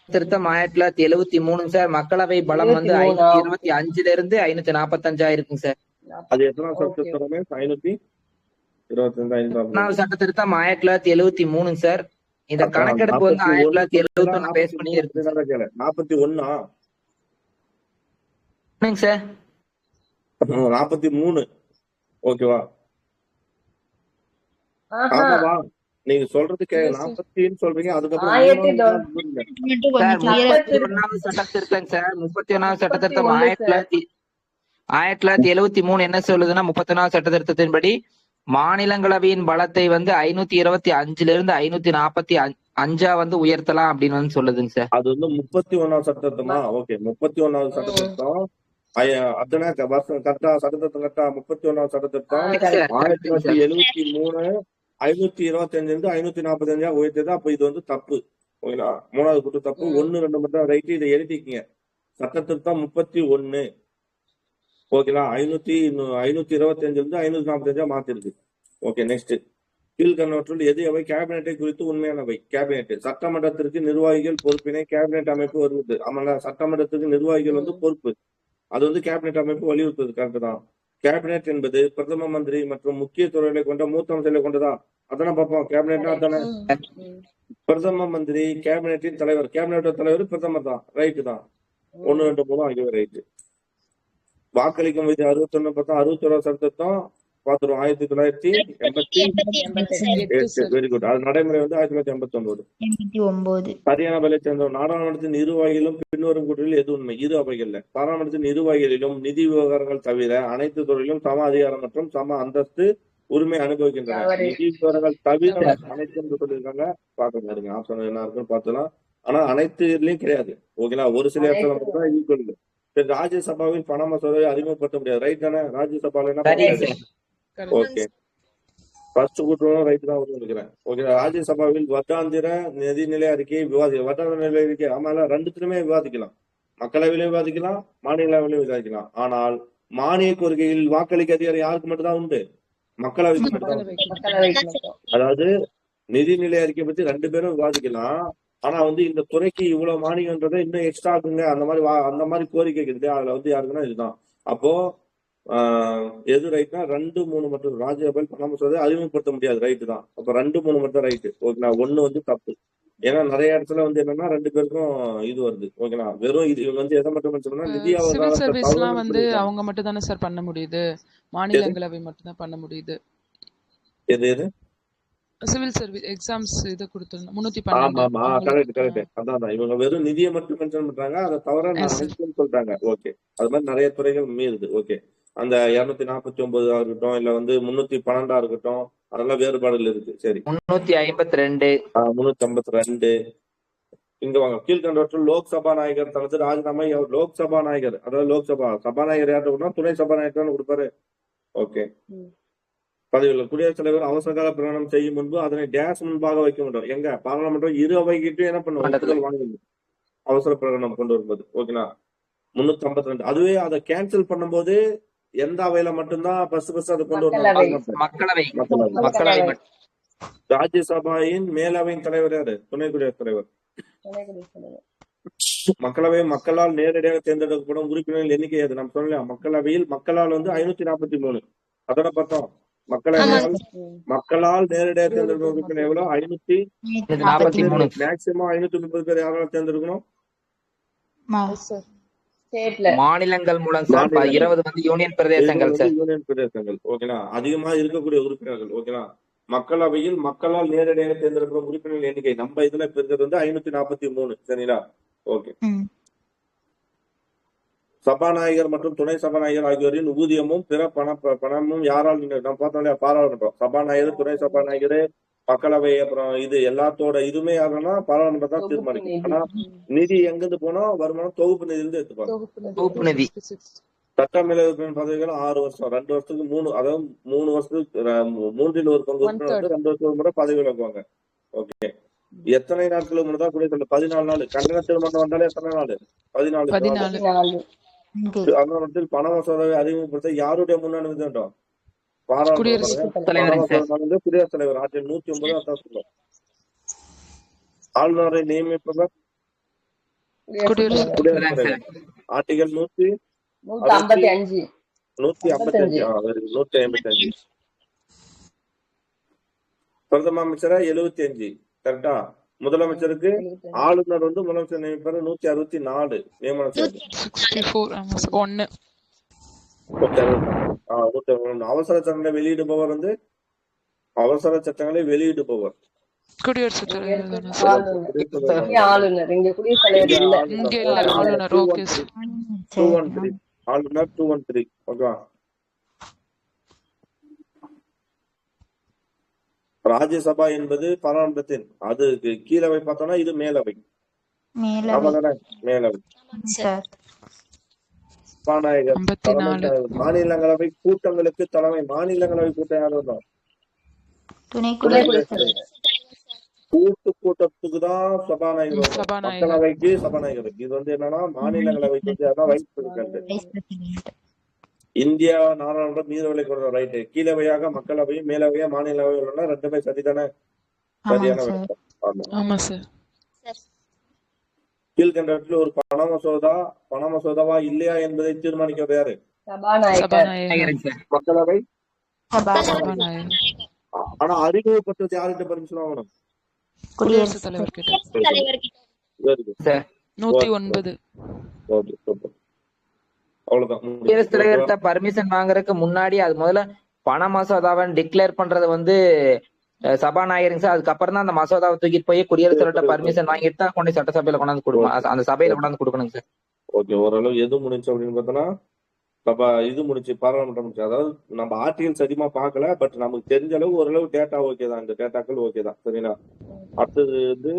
Speaker 2: திருத்தம் 1973 சார். மக்களவை பலம் 525ல இருந்து 545 இருக்குங்க சார்.
Speaker 1: அது எத்தனாவது சட்டத்திட்டமே? 525
Speaker 2: சட்ட திருத்தம் 1973 சார். இந்த கணக்கெடுப்பு 1971 பேஸ் பண்ணி இருக்கு. 41 சார்.
Speaker 1: 43 ஓகேவா? ஆமாவா? நீங்க சொல்றது 40 சொல்றீங்க. அதுக்கப்புறம்
Speaker 2: 31வது சட்ட திருத்தம் சார். 31வது சட்ட திருத்தம் 1973 என்ன சொல்லுதுன்னா, 31வது சட்ட திருத்தத்தின்படி மாநிலங்களவையின் பலத்தை 525ல இருந்து 545 உயர்த்தலாம் அப்படின்னு சொல்லுதுங்க சார்.
Speaker 1: அது 31வது சட்டமா? ஓகே, 31வது சட்டத்திட்டம் அத்தனை கரெக்டா சட்டத்திட்டம் கரெக்டா? 31வது சட்டத்திட்டம் 1973 525 இருந்து 545 உயர்த்தது. அப்ப இது தப்பு. ஓகேங்களா? 3வது கூட்டு தப்பு. 1, 2 மட்டும் ரைட். இதை எழுதிக்கீங்க. சட்டத்திட்டம் 31 ஓகேங்களா? 525 இருந்து 545 மாத்திருக்கு. Okay, next. கீழ்கண்டவற்றுள் எது அவை கேபினெட்டை குறித்து உண்மையானவை? கேபினெட் சட்டமன்றத்திற்கு நிர்வாகிகள் பொறுப்பினை கேபினெட் அமைப்பு வருவது. ஆமாங்க, சட்டமன்றத்துக்கு நிர்வாகிகள் பொறுப்பு. அது கேபினெட் அமைப்பு வலியுறுத்துது. கரெக்ட் தான். கேபினெட் என்பது பிரதம மந்திரி மற்றும் முக்கிய துறைகளை கொண்ட மூத்த அமைச்சர்களை கொண்டதா? அதானே பார்ப்போம். கேபினெட்னா அதானே? பிரதம மந்திரி கேபினெட்டின் தலைவர். கேபினெட்டோட தலைவர் பிரதமர் தான். ரைட்டு தான். 1, 2, 3 ஆகியவை ரைட்டு. வாக்களிக்கும் விதி 61 பார்த்தா 61வது சட்டத்திட்டம் பாத்துருவோம். 1988. Very good. அது நடைமுறை 1989. சரியான பதிலை சேர்ந்தோம். நாடாளுமன்றத்தின் நிர்வாகிகளும் பின்வரும் கூற்றில் எது உண்மை? இரு அவைகள்ல பாராளுமன்றத்தின் நிர்வாகிகளிலும் நிதி விவகாரங்கள் தவிர அனைத்து துறையிலும் சம அதிகாரம் மற்றும் சம அந்தஸ்து உரிமை அனுபவிக்கின்றன. நிதி விவகாரங்கள் தவிர அனைத்து என்று சொல்லியிருக்காங்க. பாக்க ஆப்ஷன் என்ன இருக்குன்னு பார்த்தலாம். ஆனா அனைத்து இதுலயும் கிடையாது. ஓகேங்களா? ஒரு சில இடத்துல மட்டும் தான் ஈக்குவல். ராஜ்யசபாவில் பண மசோதாவை அறிமுகப்படுத்த முடியாது. ரைட் தானே? ராஜ்யசபால என்ன? ஓகே. ஃபர்ஸ்ட் கூட்டணும் ரைட் தான் வந்து நினைக்கிறேன். ஓகே, ராஜ்யசபாவில் வருடாந்திர நிதிநிலை அறிக்கையை வருடாந்திர நிலை அறிக்கை ஆமால ரெண்டுத்திலுமே விவாதிக்கலாம். மக்களவையிலும் விவாதிக்கலாம், மாநிலங்களவையிலும் விவாதிக்கலாம். ஆனால் மானிய கோரிக்கையில் வாக்களிக்க அதிகாரம் யாருக்கு மட்டும்தான் உண்டு? மக்களவைக்கு மட்டும்தான் உண்டு.
Speaker 3: மக்களவைக்கு மட்டும்.
Speaker 1: அதாவது நிதிநிலை அறிக்கை பத்தி 2 பேரும் விவாதிக்கலாம். ஆனா வந்து இந்த துறைக்கு இவ்வளவு மானியம்ன்றதை இன்னும் எக்ஸ்ட்ரா இருக்குங்க அந்த மாதிரி கோரிக்கை இருக்குது. அதுல வந்து யாருக்குன்னா இதுதான். அப்போ எது ரைட்னா 2, 3 மட்டும் ராஜ்யசபாவில் பண மசோதா அறிமுகப்படுத்த முடியாது, ரைட்டு தான். அப்ப 2, 3 மட்டும் ரைட்டு. ஓகேண்ணா, 1 வந்து தப்பு. ஏன்னா நிறைய இடத்துல வந்து என்னன்னா 2 பேருக்கும் இது வருது. ஓகேண்ணா, வெறும் இது இவங்க வந்து எதை மட்டும் சொன்னா நிதி
Speaker 6: சிவில்
Speaker 1: அவகாசத்தை
Speaker 6: சர்வீஸ்லாம்
Speaker 1: தவறு
Speaker 6: வந்து
Speaker 1: பண்ணிருக்காங்க.
Speaker 6: அவங்க மட்டும் தானே சார் பண்ண முடியுது, மாநிலங்களவை மட்டும் தான் பண்ண முடியுது.
Speaker 1: எது எது
Speaker 6: சிவில் சர்வீஸ் எக்ஸாம்ஸ் இது கொடுத்துருந்தோம்
Speaker 1: ஆமா
Speaker 6: 312
Speaker 1: ஆமா கரெக்ட். அதான் இவங்க வெறும் நிதியை மட்டும் மென்ஷன் பண்றாங்க, அதை தவிர
Speaker 6: Yes, sir.
Speaker 1: நான் சொல்றாங்க. ஓகே, அது மாதிரி நிறைய துறைகள் மீறுது. ஓகே, அந்த 249 இருக்கட்டும், இல்ல வந்து 312 இருக்கட்டும், அதெல்லாம் வேறுபாடுகள் இருக்கு. சரி,
Speaker 2: 352
Speaker 1: 352 இங்க வாங்க. கீழ்கண்டவற்றில் லோக்சபா நாயகர் தனது ராஜினாமா லோக்சபா நாயகர், அதாவது சபாநாயகர் யார்கிட்ட கொடுத்தா துணை சபாநாயகர் தான் கொடுப்பாரு. ஓகே, பதவியில் குடியரசுத் தலைவர் அவசரகால பிரகடனம் செய்யும் முன்பு அதனை டேஷ் முன்பாக வைக்க வேண்டும். எங்க பாராளுமன்றம் இரு அவைகிட்டும் என்ன பண்ணுவோம், ஒப்புதல் வாங்கணும் அவசர பிரகடனம் கொண்டு வரும்போது. ஓகேங்களா, 352. அதுவே அதை கேன்சல் பண்ணும்போது எந்த அவையில மட்டும்தான் ஃபர்ஸ்ட் அதை கொண்டு வரணும்?
Speaker 2: மக்களவை
Speaker 1: மக்களவை. ராஜ்யசபாவின் மேலவையின் தலைவர் யாரு? துணை குடியரசுத் தலைவர். மக்களவை மக்களால் நேரடியாக தேர்ந்தெடுக்கப்படும் உறுப்பினர்கள் எண்ணிக்கை அது நம்ம சொல்லலாம். மக்களவையில் மக்களால் வந்து 543. அதோட பார்த்தோம். மக்களால் நேரடியாக தேர்ந்தெடுக்கும் உறுப்பினர் எவ்வளவு? 543. மேக்சிமம் 530 பேர் யாரால தேர்ந்தெடுக்கணும்?
Speaker 2: மாநிலங்கள் மூலம் சார் 20 வந்து யூனியன் பிரதேசங்கள் சார்.
Speaker 1: யூனியன் பிரதேசங்கள். ஓகேங்களா, அதிகமா இருக்கக்கூடிய உறுப்பினர்கள். ஓகேங்களா, மக்களவையில் மக்களால் நேரடியாக தேர்ந்தெடுக்கும் உறுப்பினர்கள் எண்ணிக்கை நம்ம இதுல இருக்கிறது வந்து 543. சரிங்களா, ஓகே. சபாநாயகர் மற்றும் துணை சபாநாயகர் ஆகியோரின் ஊதியமும் பிற பணமும் யாரால் நம்ம பார்த்தோம் இல்லையா, பாராளுமன்றம். சபாநாயகர், துணை சபாநாயகர், மக்களவை, அப்புறம் இது எல்லாத்தோட இதுமே யாருன்னா பாராளுமன்றம் தான் தீர்மானிக்கும். ஆனா நிதி எங்கிருந்து போனா வருமானம் தொகுப்பு நிதியிலிருந்து எடுத்துப்பாங்க.
Speaker 2: தொகுப்பு நிதி.
Speaker 1: சட்டமேலவை பதவிகள் 6 வருஷம், 2 வருஷத்துக்கு 3, அதாவது 3 வருஷத்துக்கு 3 1 பங்கு உறுப்பினர் வந்து 2 வருஷத்துக்கு முறை பதவி விலகுவாங்க. ஓகே, எத்தனை நாட்களுக்கு முன்னதான் குடியரசு? 14 நாள். கண்டன தீர்மானம் வந்தாலே எத்தனை நாள்? 14. அந்நாட்டில் பண மசோதாவை அறிமுகப்படுத்த யாருடைய முன் அனுமதி வேண்டும்?
Speaker 2: குடியரசுத் தலைவர்.
Speaker 1: குடியரசுத் தலைவர். ஆர்டிகல் 109 அதான் சொல்லும். ஆளுநரை நியமிப்பவர் குடியரசுத் தலைவர். ஆர்டிகல் 155. 155. பிரதம அமைச்சரா 75. கரெக்டா? முதலமைச்சருக்கு ஆளுநர் வந்து முதலமைச்சர் நியமிப்பாரு 164 நியமன அவசர சட்டங்களை வெளியிடுபவர் வந்து அவசர சட்டங்களை வெளியிடுபவர்
Speaker 6: குடியரசுத் தலைவர்.
Speaker 1: ஆளுநர் 213. ஓகேவா, ராஜ்யசபா என்பது பாராளுமன்றத்தின் அது கீழவை பார்த்தோம்னா இது மேலவை. மேலவை. சபாநாயகர் மாநிலங்களவை கூட்டங்களுக்கு தலைமை. மாநிலங்களவை கூட்டம் யார் வந்தோம்? கூட்டு கூட்டத்துக்கு தான் சபாநாயகர். மக்களவைக்கு சபாநாயகருக்கு. இது வந்து என்னன்னா மாநிலங்களவைக்கு வந்து யாரா வைஸ் பிரசிடென்ட். இந்தியா நாடாளுமன்றம் மீதவிலை கொண்ட ரைட்டு. கீழவையாக மக்களவையும் மேலவையா மாநிலவையும் 2 சரிதானே? சரியான விளக்கம். கீழ்கண்டவற்றில் ஒரு பண மசோதாவா இல்லையா என்பதை தீர்மானிக்கிறது யாரு? மக்களவை. ஆனா அறிமுகப்பட்டது யார்கிட்ட பர்மிஷன் வாங்கணும்?
Speaker 6: குடியரசுத் தலைவர் கிட்ட. 109.
Speaker 1: Okay, super. அவ்வளவுதான்.
Speaker 2: குடியரசுத் தலைவர்கிட்ட பர்மிஷன் வாங்குறதுக்கு முன்னாடி அது முதல்ல பண மசோதாவை டிக்ளேர் பண்றது வந்து சபாநாயகர் சார். அதுக்கப்புறம் தான் அந்த மசோதாவை தூக்கிட்டு போய் குடியரசுத் தலைவர்கிட்ட பர்மிஷன் வாங்கிட்டு தான் கொண்டு சட்டசபையில கொண்டாந்து கொடுக்கணும். அந்த சபையில கொண்டாந்து கொடுக்கணுங்க சார்.
Speaker 1: ஓகே, ஓரளவு எது முடிஞ்சு அப்படின்னு பார்த்தோம்னா இது முடிச்சு பாராளுமன்றம் முடிச்சு. அதாவது நம்ம ஆர்டிகல்ஸ் அதிகமா பார்க்கல, பட் நமக்கு தெரிஞ்ச அளவு ஓரளவு டேட்டா ஓகே தான். இந்த டேட்டாக்கள் ஓகே தான். சரிங்களா, அடுத்தது வந்து